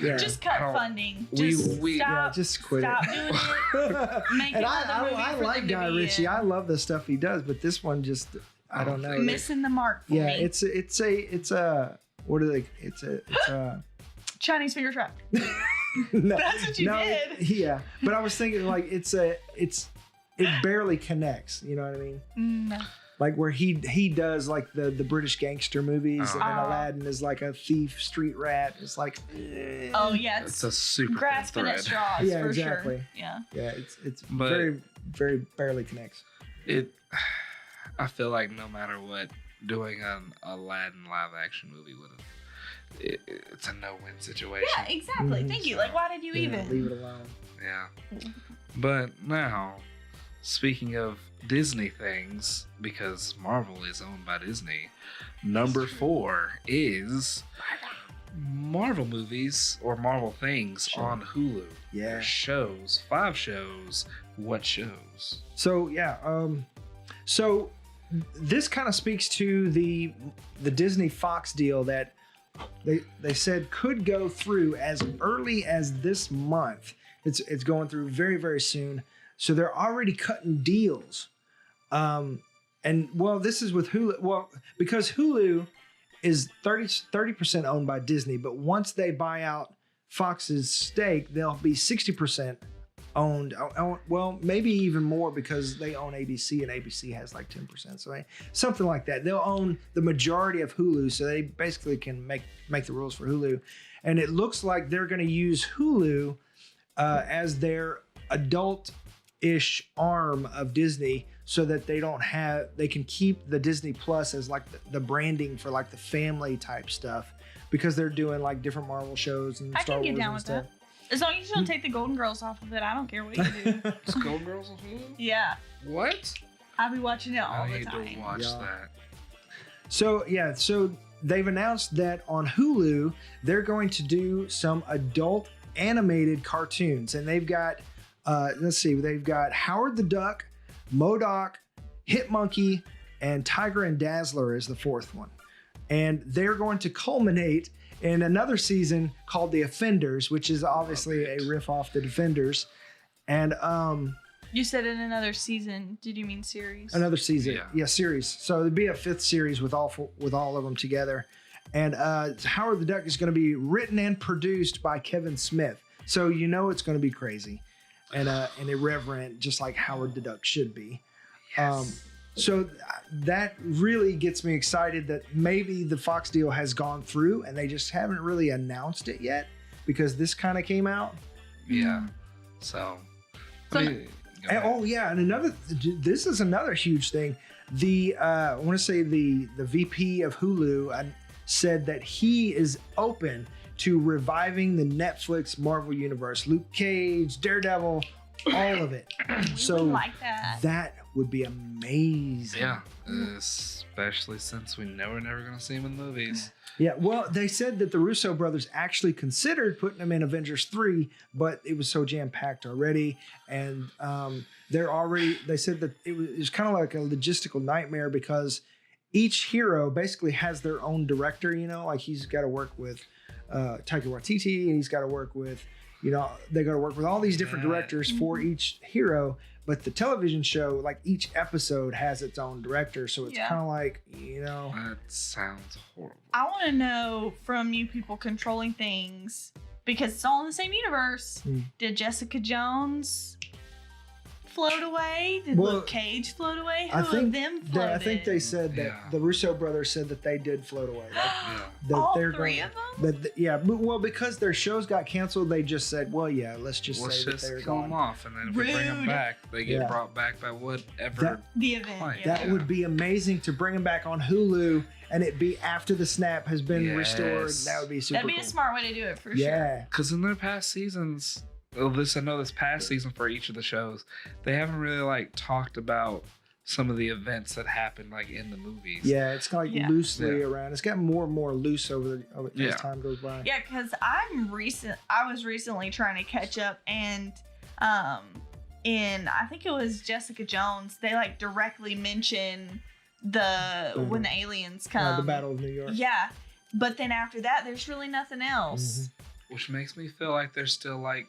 S1: Yeah.
S2: Just cut
S3: I don't-
S2: funding.
S3: we-
S2: Just
S3: we-
S1: Yeah,
S2: stop.
S1: just quit
S2: Stop
S1: it.
S2: doing it. Make
S1: And
S2: another movie
S1: I
S2: for
S1: like
S2: them to
S1: Guy
S2: be
S1: Ritchie.
S2: in.
S1: I love the stuff he does, but this one just I don't know.
S2: Missing the mark for
S1: Yeah,
S2: me.
S1: it's a what are they? It's a
S2: Chinese finger trap.
S1: no,
S2: That's what you did.
S1: Yeah, but I was thinking like it barely connects. You know what I mean?
S2: No.
S1: Like where he does like the British gangster movies, and then
S2: Oh.
S1: Aladdin is like a thief, street rat. It's like,
S2: Oh yeah,
S3: It's
S2: it's
S3: a super thin
S2: grasping at
S3: thread.
S2: straws
S1: Yeah,
S2: for
S1: exactly.
S2: sure. Yeah.
S1: yeah, it's
S3: But-
S1: very barely connects.
S3: It. I feel like no matter what, doing an Aladdin live action movie would have. It's a no-win situation.
S2: Yeah, exactly.
S1: Mhm.
S2: Thank you. Like, why did you
S1: Yeah,
S2: even?
S1: leave it alone.
S3: Yeah. But now, speaking of Disney things, because Marvel is owned by Disney, number 4 is Marvel movies or Marvel things
S1: Sure.
S3: on Hulu.
S1: Yeah.
S3: Their shows, 5 shows. What shows?
S1: So yeah, so this kind of speaks to the Disney Fox deal that they said could go through as early as this month. It's going through very soon. So they're already cutting deals. And well, this is with Hulu. Well, because Hulu is 30% owned by Disney, but once they buy out Fox's stake, they'll be 60% owned. Well, maybe even more because they own ABC and ABC has like 10%. So something like that. They'll own the majority of Hulu, so they basically can make the rules for Hulu. And it looks like they're going to use Hulu as their adult-ish arm of Disney, so that they can keep the Disney Plus as like the branding for like the family type stuff, because they're doing like different Marvel shows and
S2: I
S1: Star
S2: can get
S1: Wars
S2: down
S1: and
S2: with
S1: stuff.
S2: that. As long as you don't take the Golden Girls off of it, I don't care what you do.
S3: Skull Girls on Hulu?
S2: Yeah,
S3: What?
S2: I'll be watching it all
S3: I
S2: the
S3: need
S2: time.
S3: to watch
S1: Yeah.
S3: that.
S1: So they've announced that on Hulu they're going to do some adult animated cartoons, and they've got they've got Howard the Duck, MODOK, Hit Monkey, and Tiger and Dazzler is the 4th one. And they're going to culminate in another season called The Offenders, which is obviously a riff off The Defenders. And
S2: You said in another season. Did you mean series?
S1: Another season.
S3: Yeah.
S1: Series. So it'd be a 5th series with all of them together. And Howard the Duck is going to be written and produced by Kevin Smith. So you know it's going to be crazy and irreverent, just like Howard the Duck should be.
S3: Yes.
S1: So that really gets me excited that maybe the Fox deal has gone through and they just haven't really announced it yet because this kind of came out.
S3: Yeah. So.
S1: And this is another huge thing. I want to say the VP of Hulu said that he is open to reviving the Netflix Marvel universe, Luke Cage, Daredevil, all of it.
S2: We would like that.
S1: That would be amazing.
S3: Yeah, especially since we know we're never going to see him in movies.
S1: Yeah, well, they said that the Russo brothers actually considered putting him in Avengers 3, but it was so jam-packed already. And they said that it was kind of like a logistical nightmare because each hero basically has their own director, like he's got to work with Taika Waititi, and he's got to work with, they got to work with all these different directors for each hero. But the television show, like each episode has its own director. So it's kind of like,
S3: That sounds horrible.
S2: I want to know from you people controlling things, because it's all in the same universe. Did Jessica Jones float away? Did Luke Cage float away? Who of them floated?
S1: I think they said that the Russo brothers said that they did float away. That
S2: all
S1: they're
S2: three
S1: going,
S2: of them?
S1: Well, because their shows got canceled, they just said, let's just say that they're
S3: kill them
S1: gone.
S3: off, and then if we bring them back, they get brought back by whatever.
S2: The event.
S3: Like,
S1: That would be amazing to bring them back on Hulu, and it be after the snap has been restored. That would be super
S2: That'd be
S1: cool.
S2: a smart way to do it for sure.
S1: Yeah.
S3: Because in their past seasons, this past season for each of the shows, they haven't really talked about some of the events that happened in the movies.
S1: Yeah, it's kind of loosely around. It's gotten more and more loose as time goes by.
S2: Yeah, because I was recently trying to catch up, and in I think it was Jessica Jones, they directly mention when the aliens come,
S1: the Battle of New York.
S2: Yeah, but then after that, there's really nothing else.
S3: Which makes me feel like they're still a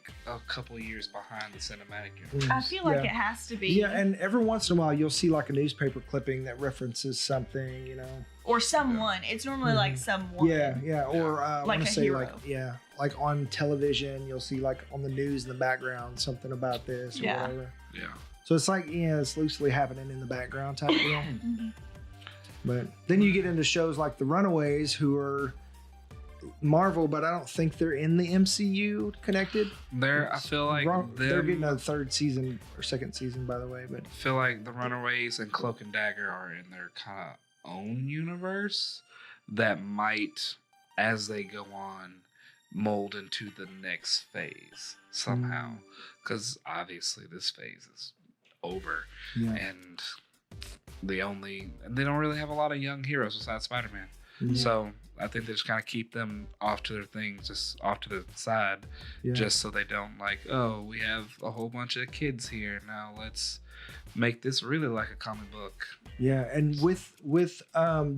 S3: couple years behind the cinematic universe.
S2: I feel like it has to be.
S1: Yeah, and every once in a while you'll see a newspaper clipping that references something,
S2: Or someone. It's normally someone.
S1: Yeah. Or I want
S2: a
S1: to say
S2: hero.
S1: on television you'll see on the news in the background something about this or whatever.
S3: Yeah.
S1: So it's it's loosely happening in the background type deal. But then you get into shows like The Runaways, who are Marvel, but I don't think they're in the MCU connected.
S3: I feel like
S1: they're getting a 3rd season or 2nd season, by the way. But
S3: I feel like The Runaways and Cloak and Dagger are in their kind of own universe that might, as they go on, mold into the next phase somehow. Because obviously this phase is over, and they don't really have a lot of young heroes besides Spider-Man. So I think they just kind of keep them off to their things, just off to the side, just so they don't we have a whole bunch of kids here. Now let's make this really like a comic book.
S1: Yeah, and with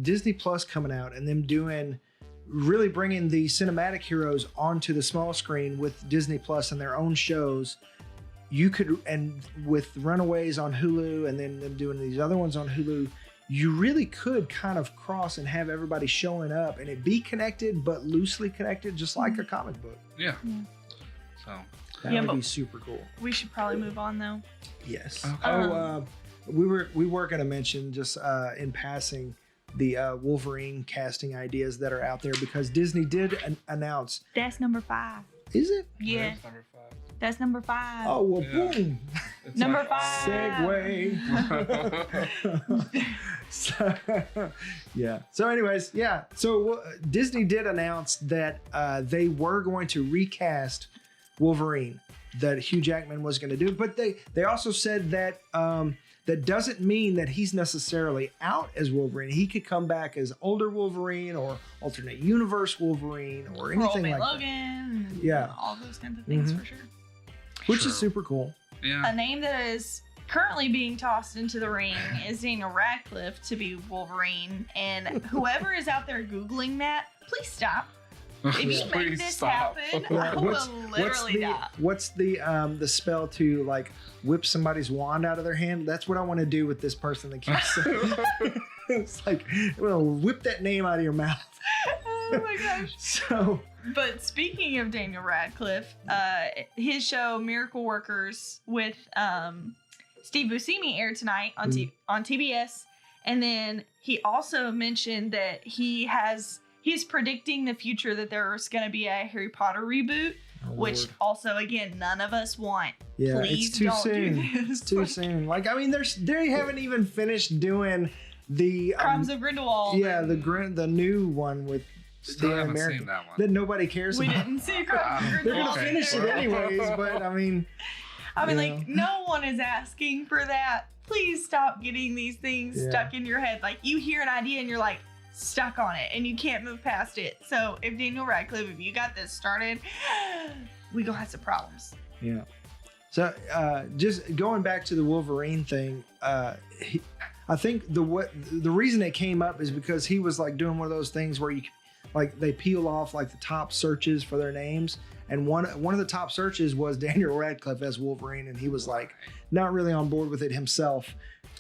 S1: Disney Plus coming out and them really bringing the cinematic heroes onto the small screen with Disney Plus and their own shows, and with Runaways on Hulu and then them doing these other ones on Hulu, you really could kind of cross and have everybody showing up and it be connected, but loosely connected, just like a comic book.
S3: Yeah. So
S1: that would be super cool.
S2: We should probably move on though.
S1: Yes.
S3: Okay.
S1: We were going to mention just in passing the Wolverine casting ideas that are out there because Disney did announce.
S2: That's number 5.
S1: Is it?
S2: Yeah.
S3: That's number 5.
S2: That's number 5.
S1: Oh well, boom.
S3: It's
S2: Number 5.
S1: Segue. So anyways, So Disney did announce that they were going to recast Wolverine, that Hugh Jackman was going to do, but they also said that that doesn't mean that he's necessarily out as Wolverine. He could come back as older Wolverine or alternate universe Wolverine or anything like
S2: Logan,
S1: that. Yeah,
S2: all those kinds of things for sure.
S1: Which is super cool.
S3: Yeah.
S2: A name that is currently being tossed into the ring is Daniel Radcliffe to be Wolverine, and whoever is out there Googling that, please stop. If you
S3: Please
S2: make this
S3: stop.
S2: happen,
S1: Yeah,
S2: I will literally die.
S1: what's the spell to like whip somebody's wand out of their hand? That's what I want to do with this person that keeps saying. It's like, well, whip that name out of your mouth.
S2: Oh my gosh.
S1: So,
S2: But speaking of Daniel Radcliffe, his show Miracle Workers with Steve Buscemi aired tonight on on TBS, and then he also mentioned that he's predicting the future, that there's going to be a Harry Potter reboot, which
S1: Lord.
S2: also, again, none of us want.
S1: Yeah,
S2: Please
S1: it's too
S2: don't
S1: soon.
S2: do this.
S1: It's too
S2: Like,
S1: soon. Like, I mean, they haven't even finished doing the
S2: Crimes of Grindelwald.
S1: yeah,
S2: and
S1: the new one with
S3: Still
S1: the
S3: haven't
S1: American
S3: seen that one.
S1: that nobody cares
S2: we
S1: about.
S2: didn't see Crimes of
S1: They're
S2: Grindelwald.
S1: gonna finish it anyways, but I mean,
S2: Like, no one is asking for that. Please stop getting these things
S1: Yeah.
S2: stuck in your head. Like, you hear an idea and you're like stuck on it and you can't move past it. So if Daniel Radcliffe, if you got this started, we gonna have some problems.
S1: yeah. So just going back to the Wolverine thing, I think the reason it came up is because he was like doing one of those things where you like they peel off like the top searches for their names, and one of the top searches was Daniel Radcliffe as Wolverine, and he was like not really on board with it himself.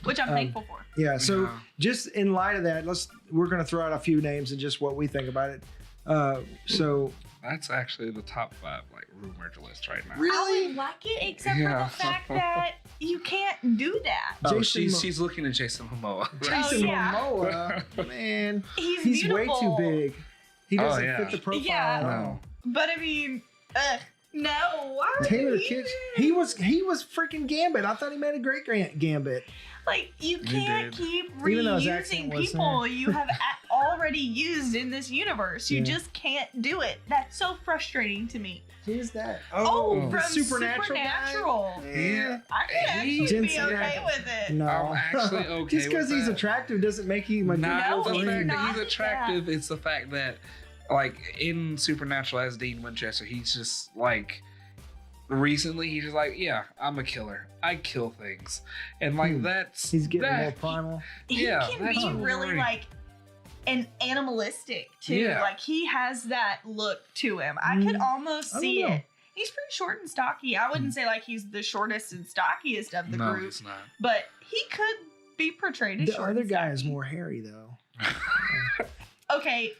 S2: Which I'm thankful for.
S1: Yeah. So
S3: Yeah.
S1: just in light of that, we're gonna throw out a few names and just what we think about it. So
S3: That's actually the top 5 like rumored list right now.
S2: I would like it, except
S3: Yeah.
S2: for the fact that you can't do that.
S3: Oh,
S1: Jason
S3: she's looking at Jason Momoa.
S1: Jason
S2: yeah.
S1: Momoa, man,
S2: He's
S1: way
S2: beautiful.
S1: too big. He doesn't
S3: yeah.
S1: fit the profile.
S2: Yeah.
S1: at all.
S3: No.
S2: But I mean, no. Why would
S1: Taylor
S2: you
S1: Kitsch,
S2: even-
S1: he was freaking Gambit. I thought he made a great Gambit.
S2: Like, you can't keep
S1: Even though his
S2: reusing
S1: accent was
S2: people you have already used in this universe. You
S1: Yeah.
S2: just can't do it. That's so frustrating to me.
S1: Who's that?
S2: Oh,
S1: the
S2: from Supernatural.
S1: guy?
S3: Yeah.
S2: I could actually
S1: Jensen
S2: be okay
S1: Ackles.
S2: with it.
S1: No,
S3: I'm actually okay
S1: Just because
S3: with
S1: he's
S3: that.
S1: attractive doesn't make him a
S3: Not
S2: No,
S3: the
S2: it's
S3: fact
S2: not
S3: that he's
S2: that.
S3: attractive. It's the fact that, like, in Supernatural as Dean Winchester, he's just like. Recently, he's just like, yeah, I'm a killer. I kill things, and like that's
S1: He's getting
S3: that,
S1: more primal.
S2: He
S3: Yeah,
S2: can
S3: that's
S2: be really
S3: boring.
S2: like an animalistic too.
S3: Yeah.
S2: Like, he has that look to him. I could almost
S1: I don't
S2: see
S1: know.
S2: it. He's pretty short and stocky. I wouldn't say like he's the shortest and stockiest of the
S3: no,
S2: group,
S3: it's not.
S2: but he could be portrayed as
S1: The
S2: short
S1: other
S2: and
S1: guy is
S2: stocky.
S1: more hairy though.
S2: Okay,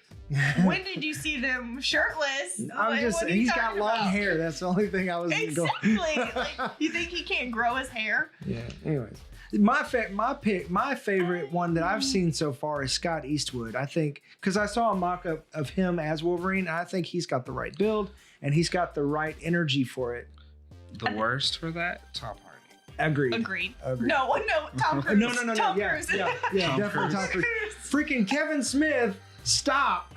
S2: when did you see them shirtless?
S1: I'm
S2: Like,
S1: just
S2: what are you
S1: he's got
S2: talking
S1: long
S2: about?
S1: hair. That's the only thing I was gonna go.
S2: Exactly. Like, you think he can't grow his hair?
S1: Yeah. Anyways, my favorite one that I've seen so far is Scott Eastwood. I think because I saw a mock-up of him as Wolverine. I think he's got the right build and he's got the right energy for it.
S3: The worst for that, Tom Hardy.
S1: Agreed.
S2: Agreed.
S1: Agreed.
S2: No, Tom Cruise.
S1: No,
S2: Tom
S1: yeah,
S2: Cruise.
S1: yeah,
S3: Tom
S1: definitely Tom Cruise. Freaking Kevin Smith, stop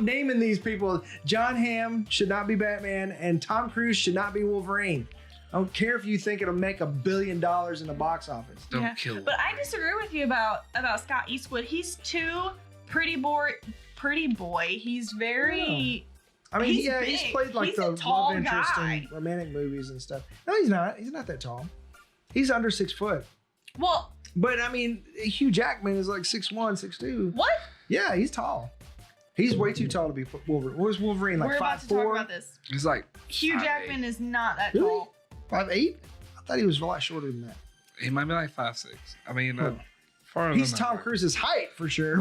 S1: naming these people. John Hamm should not be Batman, and Tom Cruise should not be Wolverine. I don't care if you think it'll make $1 billion in the box office.
S3: Don't
S2: Yeah,
S3: kill.
S2: But I disagree with you about Scott Eastwood. He's too pretty boy. He's very.
S1: I mean,
S2: He's
S1: yeah, he's
S2: big.
S1: played like
S2: He's a
S1: the
S2: tall
S1: love interest
S2: guy.
S1: in romantic movies and stuff. No, he's not. He's not that tall. He's under 6 foot.
S2: Well,
S1: But I mean, Hugh Jackman is like 6'1", 6'2".
S2: what?
S1: Yeah, he's tall. He's way too tall to be Wolverine. Where's Wolverine? Like
S2: We're about to talk
S1: 5'4"?
S2: about this.
S3: He's like
S2: Hugh
S3: 5'8".
S2: Jackman is not that
S1: Really?
S2: tall.
S1: 5'8"? I thought he was a lot shorter than that.
S3: He might be like 5'6". I mean,
S1: Huh.
S3: far
S1: He's
S3: than
S1: Tom
S3: that.
S1: Cruise's height for sure.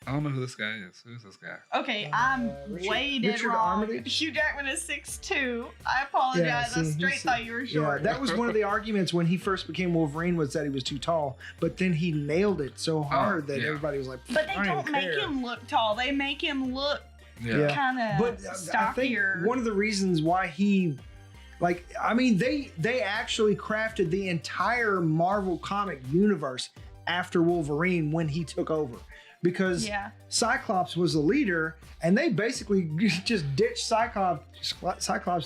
S3: I don't know who this guy is. Who's this guy?
S2: Okay, I'm way dead
S1: Richard
S2: wrong.
S1: Armitage?
S2: Hugh Jackman is 6'2". I apologize.
S1: Yeah, see,
S2: I straight
S1: he's-
S2: thought you were
S1: Yeah,
S2: short.
S1: that was one of the arguments when he first became Wolverine was that he was too tall, but then he nailed it so hard that
S3: yeah.
S1: everybody was like,
S2: But they
S1: I
S2: don't make
S1: care.
S2: him look tall. They make him look
S1: Yeah.
S2: kind
S1: But
S2: of
S1: I think
S2: stockier.
S1: one of the reasons why he, like, I mean, they actually crafted the entire Marvel comic universe after Wolverine when he took over. Because
S2: Yeah.
S1: Cyclops was the leader, and they basically just ditched Cyclops,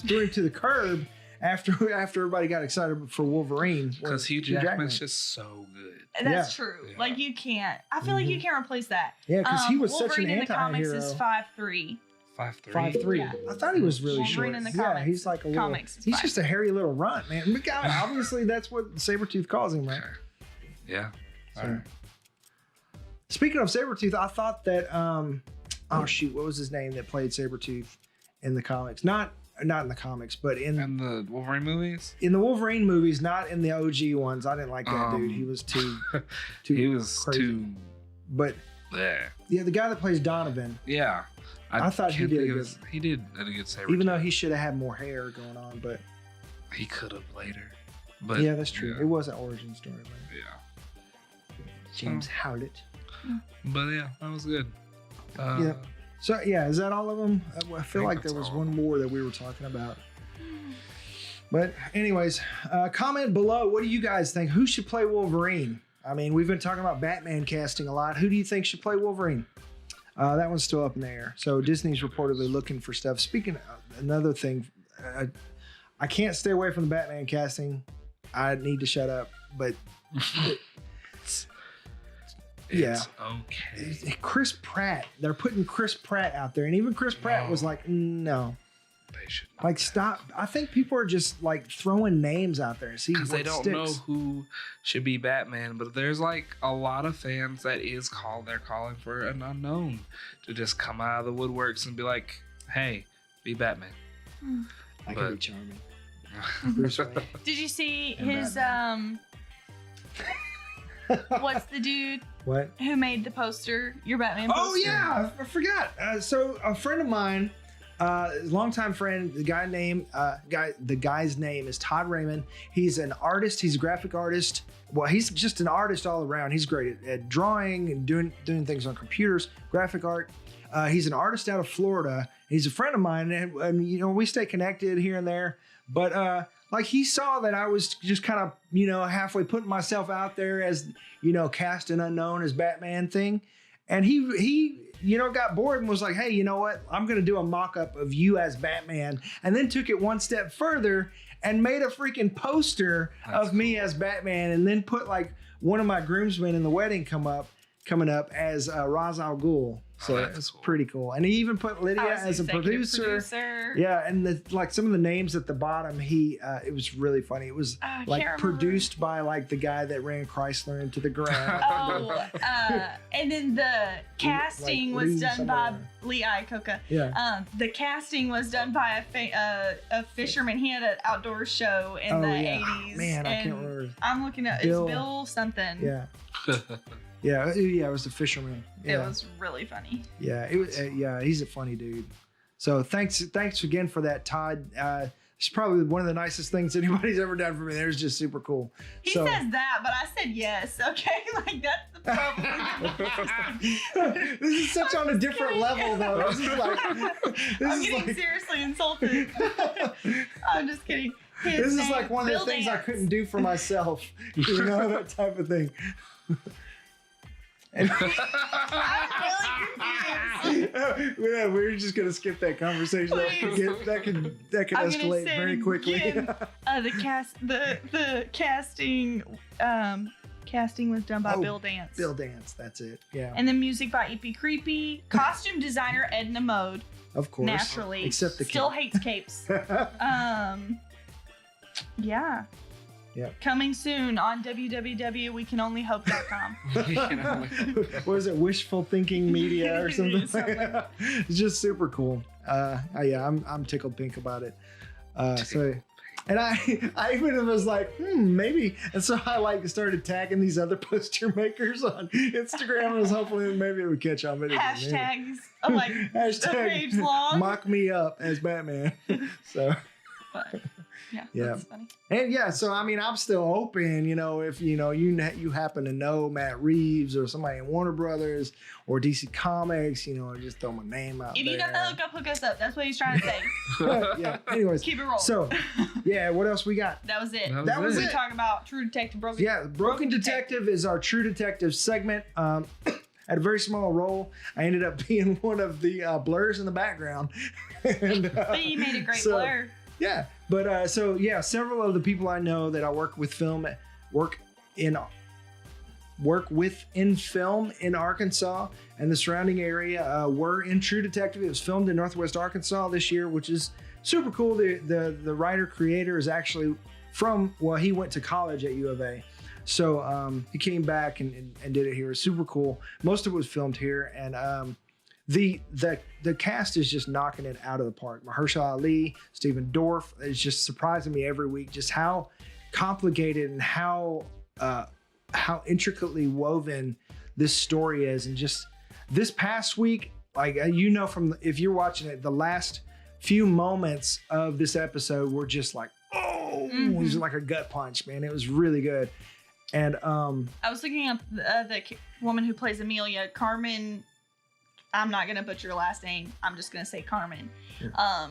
S1: threw him to the curb after everybody got excited for Wolverine.
S3: Because Hugh Jackman's just so good.
S2: That's
S1: Yeah.
S2: true.
S3: Yeah.
S2: Like, you can't. I feel like you can't replace that.
S1: Yeah, because he was such
S2: Wolverine
S1: an
S2: in the comics is
S1: anti-hero.
S2: 5'3".
S3: 5'3".
S1: 5'3".
S2: Yeah.
S1: I thought he was really
S2: Wolverine
S1: short.
S2: in the
S1: Yeah,
S2: comics.
S1: he's like a little.
S2: Comics is
S1: He's
S2: 5'3".
S1: just a hairy little runt, man. But obviously, that's what Sabretooth calls him, right?
S3: Yeah.
S1: So,
S3: Alright.
S1: Speaking of Sabretooth, I thought that oh shoot, what was his name that played Sabretooth in the comics? Not in the comics, but in
S3: the Wolverine movies.
S1: In the Wolverine movies, not in the OG ones. I didn't like that dude. He was too
S3: he was
S1: crazy.
S3: too.
S1: But yeah, the guy that plays Donovan.
S3: Yeah,
S1: I thought he did good.
S3: He did a good Sabretooth.
S1: Even though he should have had more hair going on, but
S3: he could have later. But
S1: yeah, that's true. It was an origin story.
S3: Yeah.
S1: James Howlett.
S3: But yeah, that was good.
S1: Yeah. So yeah, is that all of them? I feel like there was
S3: all.
S1: one more that we were talking about. But anyways, comment below. What do you guys think? Who should play Wolverine? I mean, we've been talking about Batman casting a lot. Who do you think should play Wolverine? That one's still up in the air. So Disney's reportedly looking for stuff. Speaking of another thing, I can't stay away from the Batman casting. I need to shut up, but yeah,
S3: okay.
S1: Chris Pratt. They're putting Chris Pratt out there, and even Chris Pratt was like, "No,
S3: they should not
S1: like stop." I think people are just like throwing names out there, see,
S3: because they don't
S1: sticks.
S3: know who should be Batman. But there's like a lot of fans that they're calling for an unknown to just come out of the woodworks and be like, "Hey, be Batman."
S1: I can be charming. Bruce Wayne.
S2: Did you see
S1: And
S2: his what's the dude
S1: What?
S2: who made the poster? Your Batman poster.
S1: Oh yeah, I forgot. So a friend of mine, longtime friend, the guy's name is Todd Raymond. He's an artist. He's a graphic artist. Well, he's just an artist all around. He's great at drawing and doing things on computers, graphic art. He's an artist out of Florida. He's a friend of mine, and you know, we stay connected here and there. But like he saw that I was just kind of, you know, halfway putting myself out there as, you know, cast an unknown as Batman thing. And he you know, got bored and was like, hey, you know what? I'm going to do a mock-up of you as Batman. And then took it one step further and made a freaking poster of me as Batman. And then put like one of my groomsmen in the wedding coming up as Ra's al Ghul. So it's
S3: cool.
S1: Pretty cool. And he even put Lydia as a producer. Yeah, and like some of the names at the bottom, it was really funny. It was like produced by like the guy that ran Chrysler into the ground.
S2: And then the casting was done by Lee Iacocca.
S1: Yeah.
S2: The casting was done by a fisherman. He had an outdoor show in the 80s.
S1: Man, I can't remember.
S2: I'm looking at it's Bill something.
S1: Yeah. Yeah, it was the fisherman. Yeah.
S2: It was really funny.
S1: Yeah, it was. Yeah, he's a funny dude. So thanks again for that, Todd. It's probably one of the nicest things anybody's ever done for me. That was just super cool.
S2: He says that, but I said yes. Okay, like that's the problem.
S1: This is such on a different level, though. This is like.
S2: I'm getting seriously insulted. I'm just kidding.
S1: This is like one of the things I couldn't do for myself. You know, that type of thing. And yeah, we're just gonna skip that conversation. That could escalate very quickly.
S2: The casting was done by Bill Dance.
S1: Bill Dance, that's it. Yeah.
S2: And the music by EP Creepy. Costume designer Edna Mode.
S1: Of course.
S2: Naturally.
S1: Except the
S2: still hates capes. Yeah.
S1: Yep.
S2: Coming soon on www.wecanonlyhope.com.
S1: What is it? Wishful Thinking Media or something? It's just super cool. Yeah, I'm tickled pink about it. So, and I even was like, maybe. And so I like started tagging these other poster makers on Instagram. I was hoping maybe it would catch on.
S2: Hashtags like
S1: hashtag
S2: a page long.
S1: Mock me up as Batman. So.
S2: But, yeah, that's funny.
S1: And yeah, so I mean, I'm still open. You know, if you know you happen to know Matt Reeves or somebody in Warner Brothers or DC Comics, you know, just throw my name out there.
S2: If you got the hookup, hook us up. That's what he's trying to say.
S1: Yeah. Anyways,
S2: keep it rolling.
S1: So, yeah, what else we got?
S2: That was it.
S1: That was it.
S2: We talking about True Detective, Broken.
S1: Yeah, Broken Detective is our True Detective segment. Had a very small role. I ended up being one of the blurs in the background. And,
S2: but you made a great blur.
S1: Yeah, but several of the people I know that I work with in film in Arkansas and the surrounding area were in True Detective. It was filmed in Northwest Arkansas this year, which is super cool. The writer creator is actually he went to college at U of A. So he came back and did it here. It was super cool. Most of it was filmed here, and the cast is just knocking it out of the park. Mahershala Ali, Stephen Dorff is just surprising me every week. Just how complicated and how intricately woven this story is, and just this past week, like from if you're watching it, the last few moments of this episode were just like, it was like a gut punch, man. It was really good. And
S2: I was looking up the woman who plays Amelia, Carmen. I'm not gonna butcher your last name. I'm just gonna say Carmen.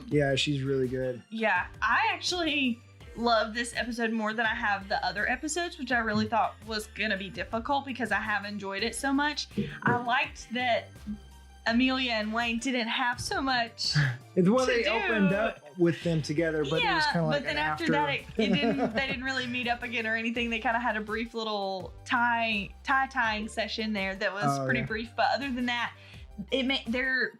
S1: Yeah, she's really good.
S2: Yeah, I actually love this episode more than I have the other episodes, which I really thought was gonna be difficult because I have enjoyed it so much. I liked that Amelia and Wayne didn't have so much.
S1: Well, they opened up with them together, but it was kind of like.
S2: But then after that, they didn't really meet up again or anything. They kind of had a brief little tie-tying session there that was pretty brief. But other than that, their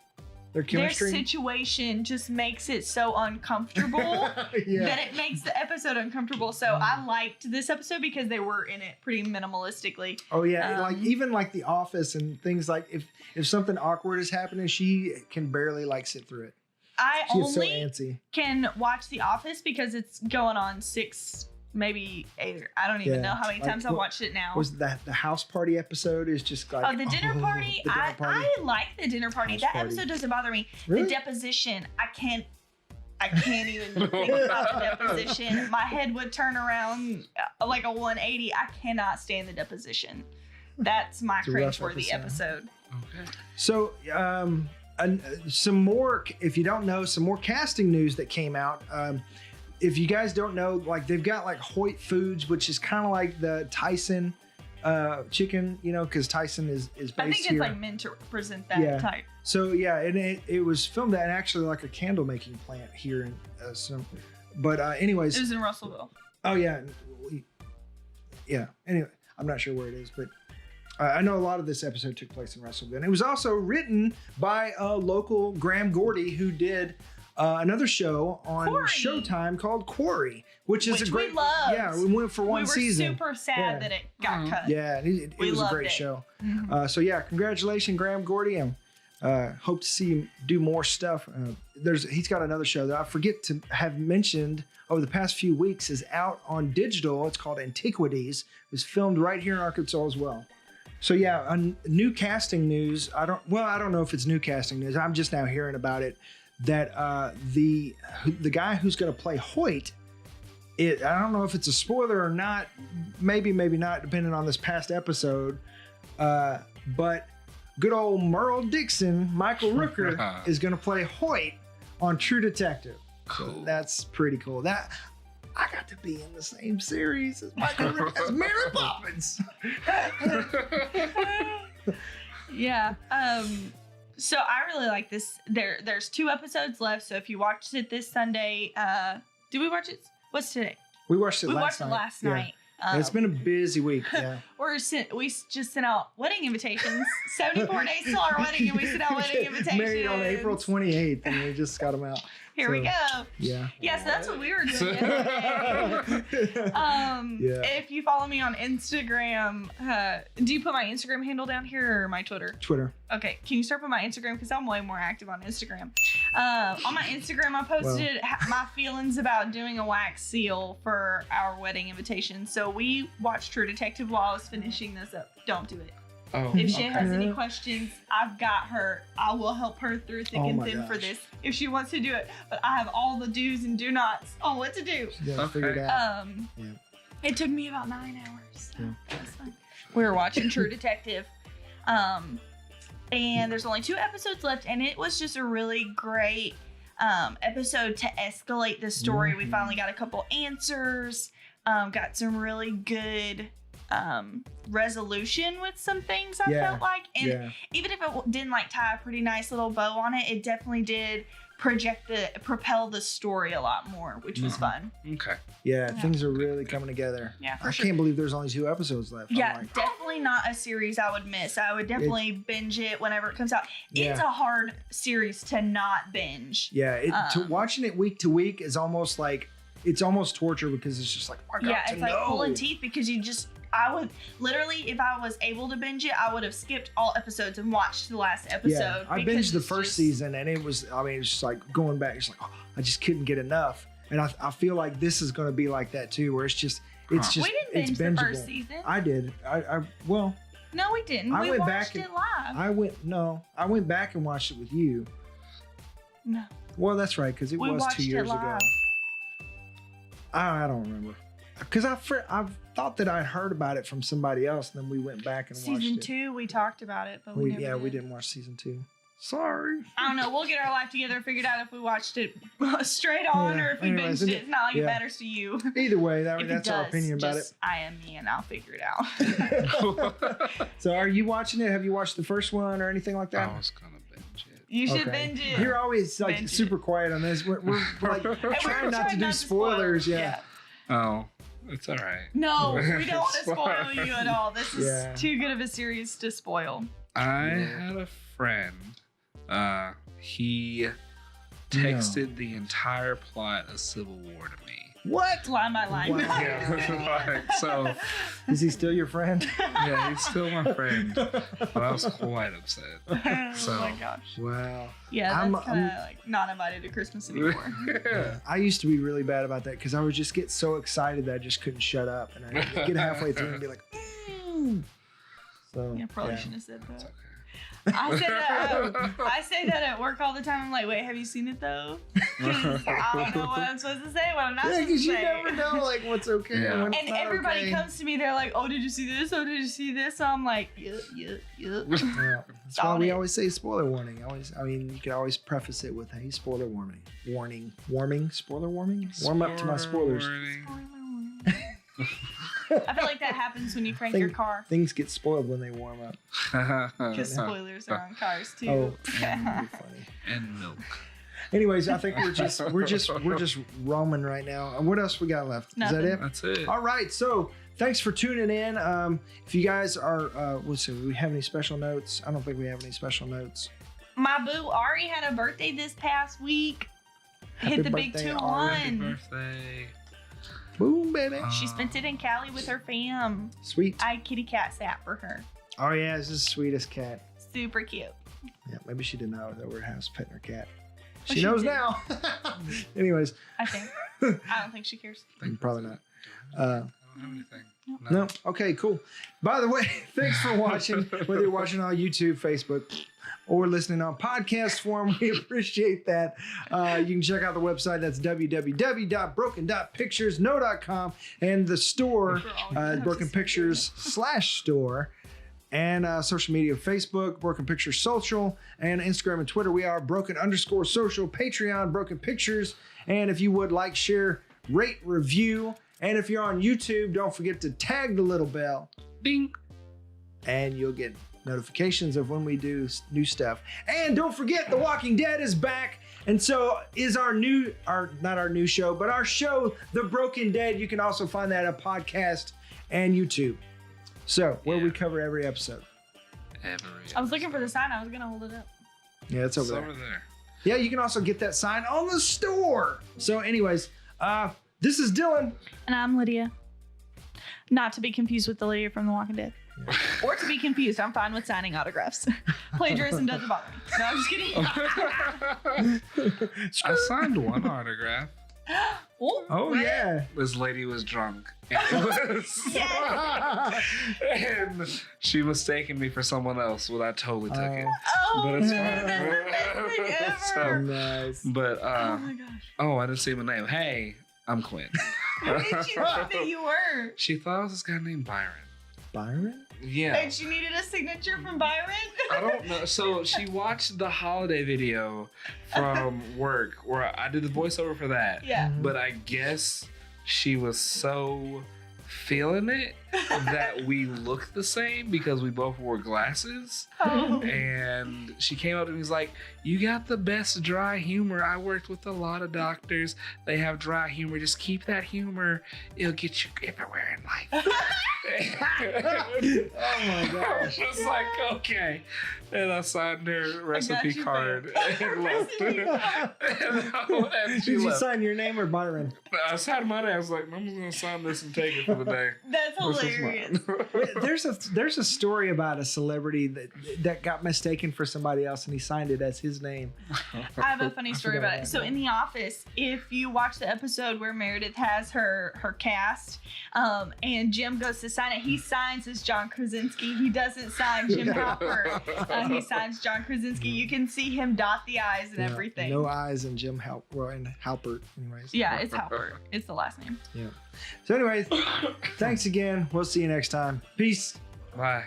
S2: situation just makes it so uncomfortable that it makes the episode uncomfortable. So I liked this episode because they were in it pretty minimalistically.
S1: Oh yeah, like even like The Office and things like if something awkward is happening, she can barely like sit through it. She's only so
S2: can watch The Office because it's going on 6, maybe 8. I don't even know how many times I watched it now.
S1: Was that the house party episode? Is just like
S2: the dinner party. I like the dinner party. That episode doesn't bother me. Really? The deposition, I can't even think about the deposition. My head would turn around like a 180. I cannot stand the deposition. That's my cringeworthy episode.
S3: Okay.
S1: So, some more, if you don't know, some more casting news that came out. If you guys don't know, like they've got like Hoyt Foods, which is kind of like the Tyson chicken, because Tyson is based
S2: I think it's
S1: here.
S2: like meant to represent that type.
S1: So yeah, and it was filmed at actually like a candle making plant here in anyways,
S2: it was in Russellville.
S1: Oh yeah, Anyway, I'm not sure where it is, but I know a lot of this episode took place in Russellville. And it was also written by a local Graham Gordy who did another show on Showtime called Quarry, which is a great.
S2: We loved.
S1: Yeah, we went for one season.
S2: We were super sad that it got cut.
S1: Yeah, it was a great show. Mm-hmm. So yeah, congratulations, Graham Gordy, and hope to see him do more stuff. He's got another show that I forget to have mentioned over the past few weeks is out on digital. It's called Antiquities. It was filmed right here in Arkansas as well. So yeah, new casting news. I don't know if it's new casting news. I'm just now hearing about it. That the guy who's going to play Hoyt, I don't know if it's a spoiler or not. Maybe not, depending on this past episode. But good old Merle Dixon, Michael Rooker, is going to play Hoyt on True Detective.
S3: Cool.
S1: So that's pretty cool. That I got to be in the same series as Michael Rooker, as Mary Poppins.
S2: Yeah. So I really like this. There's 2 episodes left. So if you watched it this Sunday, did we watch it? What's today?
S1: We watched it last
S2: night.
S1: It's been a busy week. Yeah.
S2: We just sent out wedding invitations. 74 days till our wedding, and we sent out wedding invitations.
S1: Married on April 28th, and we just got them out.
S2: Here we go.
S1: Yeah.
S2: Yeah, so that's what we were doing yesterday. If you follow me on Instagram, do you put my Instagram handle down here or my Twitter?
S1: Twitter. Okay.
S2: Can you start with my Instagram? Because I'm way more active on Instagram. On my Instagram, I posted my feelings about doing a wax seal for our wedding invitation. So we watched True Detective while I was finishing this up. Don't do it.
S3: Oh,
S2: if she has any questions, I've got her. I will help her through thick and thin for this if she wants to do it. But I have all the do's and do nots on what to do.
S1: Figure it out.
S2: It took me about 9 hours. So that's fun. We were watching True Detective. And there's only 2 episodes left, and it was just a really great episode to escalate the story. We finally got a couple answers, got some really good resolution with some things I felt like, and even if it didn't like tie a pretty nice little bow on it, it definitely did propel the story a lot more, which was fun.
S3: Okay.
S1: Yeah, things are really coming together.
S2: Yeah, for
S1: I can't believe there's only 2 episodes left.
S2: Yeah, definitely not a series I would miss. I would definitely binge it whenever it comes out. It's a hard series to not binge.
S1: Yeah, watching it week to week is almost like, it's almost torture because it's just like, I got to
S2: it's like pulling teeth because I would literally, if I was able to binge it, I would have skipped all episodes and watched the last episode.
S1: Yeah, I binged the first season, and it was, I mean, it's just like going back. It's like, oh, I just couldn't get enough. And I feel like this is going to be like that too, where it's just,
S2: we didn't binge
S1: it's
S2: the
S1: bingeable.
S2: first season.
S1: I did. Well,
S2: No, we didn't.
S1: I
S2: We
S1: went
S2: watched
S1: back
S2: it live.
S1: I went back and watched it with you.
S2: No.
S1: Well, that's right, because it
S2: We
S1: was
S2: watched
S1: 2
S2: it
S1: years ago.
S2: live.
S1: I don't remember. Because I've thought that I'd heard about it from somebody else, and then we went back and watched
S2: Season
S1: it.
S2: 2, we talked about it, but we never did.
S1: We didn't watch season 2. Sorry.
S2: I don't know. We'll get our life together, figured out if we watched it straight on
S1: Yeah,
S2: or if we
S1: anyways,
S2: binged it. It's not like it
S1: yeah.
S2: matters to you.
S1: Either way,
S2: If it
S1: that's our
S2: does,
S1: opinion about
S2: just IM me and I'll figure it out.
S1: it. So, are you watching it? Have you watched the first one or anything like that?
S3: I was gonna binge it.
S2: You should
S1: Okay.
S2: binge it.
S1: You're always like
S2: Binge
S1: super quiet on this. We're like
S2: And we're
S1: trying not to do
S2: spoil.
S1: spoilers. Yeah.
S3: Oh, it's all right.
S2: No, we don't want to spoil
S3: Spoil.
S2: you at all. This is
S1: Yeah.
S2: too good of a series to spoil.
S3: I had a friend. He texted the entire plot of Civil War to me.
S1: What?
S2: Line by line.
S1: Wow.
S3: Yeah, so
S1: Is he still your friend?
S3: yeah, he's still my friend, but I was quite upset.
S2: Oh
S3: So-
S2: my gosh.
S1: Wow.
S2: Yeah,
S1: I'm-
S2: that's kind of like not invited to Christmas anymore.
S3: Yeah.
S1: I used to be really bad about that because I would just get so excited that I just couldn't shut up, and I'd get halfway through and be like, So
S2: Yeah, probably shouldn't have said
S3: It's
S2: that.
S3: okay.
S2: I say that at work all the time. I'm like, wait, have you seen it though? 'Cause I don't know what I'm supposed to say, what I'm not
S1: Yeah,
S2: supposed to
S1: because you
S2: say.
S1: never know like what's okay
S3: Yeah.
S1: and what's
S2: And
S1: not
S2: everybody
S1: okay.
S2: comes to me, they're like, oh, did you see this? Oh, did you see this? So I'm like, yeah.
S1: Yeah. That's why
S2: On
S1: we
S2: it.
S1: always say spoiler warning. I mean, you can always preface it with, hey, spoiler warning. Spoiler warning? Warm up to my spoilers.
S2: I feel like that happens when you crank your car.
S1: Things get spoiled when they warm up.
S2: Because spoilers are on cars too.
S1: Oh, that'd be funny.
S3: And milk.
S1: Anyways, I think we're just roaming right now. What else we got left?
S2: Nothing.
S1: Is that it?
S3: That's it.
S1: All right. So thanks for tuning in. If you guys are, let's see, do we have any special notes? I don't think we have any special notes.
S2: My boo Ari had a birthday this past week.
S1: Happy
S2: Hit the big
S1: birthday,
S2: 2-1.
S1: Ari.
S3: Happy birthday.
S1: Boom, baby.
S2: She spent it in Cali with her fam.
S1: Sweet.
S2: I kitty cat sat for her.
S1: Oh yeah, this is the sweetest cat.
S2: Super cute.
S1: Yeah, maybe she didn't know that we're house petting her cat.
S2: Oh,
S1: She
S2: she
S1: knows
S2: did.
S1: now. Anyways,
S2: I think. I don't think she cares.
S1: probably not.
S3: I don't have anything.
S1: No. Okay, cool. By the way, thanks for watching. Whether you're watching on YouTube, Facebook, or listening on podcast form, we appreciate that. You can check out the website. That's www.broken.picturesno.com and the store, Broken Pictures /store. And social media, Facebook, Broken Pictures Social, and Instagram and Twitter. We are Broken_Social, Patreon, Broken Pictures. And if you would like, share, rate, review. And if you're on YouTube, don't forget to tag the little bell.
S3: Ding.
S1: And you'll get notifications of when we do new stuff. And don't forget, The Walking Dead is back. And so is not our new show, but our show, The Broken Dead. You can also find that on podcast and YouTube. So, where we cover every episode.
S2: I was looking for the sign. I was going to hold it up.
S1: Yeah, it's over there. Yeah, you can also get that sign on the store. So anyways, this is Dylan.
S2: And I'm Lydia. Not to be confused with the Lydia from The Walking Dead. Or to be confused, I'm fine with signing autographs. Plagiarism doesn't bother me. No, I'm just kidding.
S3: I signed one autograph.
S1: Oh yeah.
S3: This lady was drunk. And, and she mistaken me for someone else. Well, I totally took it.
S2: Oh,
S3: But it's
S2: that's
S3: fine.
S2: the best thing ever.
S1: Nice.
S3: But
S2: Oh my gosh.
S3: oh, I didn't say my name. Hey, I'm Quin.
S2: Who did you think that you were?
S3: She thought I was this guy named Byron.
S1: Byron?
S3: Yeah.
S2: And she needed a signature from Byron?
S3: I don't know. So she watched the holiday video from work where I did the voiceover for that.
S2: Yeah.
S3: But I guess she was so feeling it that we looked the same because we both wore glasses.
S2: Oh.
S3: And she came up to me and was like, you got the best dry humor. I worked with a lot of doctors. They have dry humor. Just keep that humor. It'll get you everywhere in life.
S1: Oh my
S3: I was
S1: gosh.
S3: just like, okay. And I signed her recipe
S2: you,
S3: card
S2: babe.
S3: and left. and she
S1: Did you
S3: left.
S1: sign your name or Byron?
S3: I signed my name. I was like, I'm just going to sign this and take it for the day.
S2: That's hilarious. hilarious.
S1: There's a story about a celebrity that got mistaken for somebody else, and he signed it as his name.
S2: I have a funny story about it. So in The Office, if you watch the episode where Meredith has her cast, and Jim goes to sign it, he signs as John Krasinski. He doesn't sign Jim Halpert. He signs John Krasinski. You can see him dot the I's and everything.
S1: No I's in Jim and Halpert, anyways.
S2: Yeah, it's Halpert. It's the last name.
S1: Yeah. So anyways, thanks again. We'll see you next time. Peace.
S3: Bye.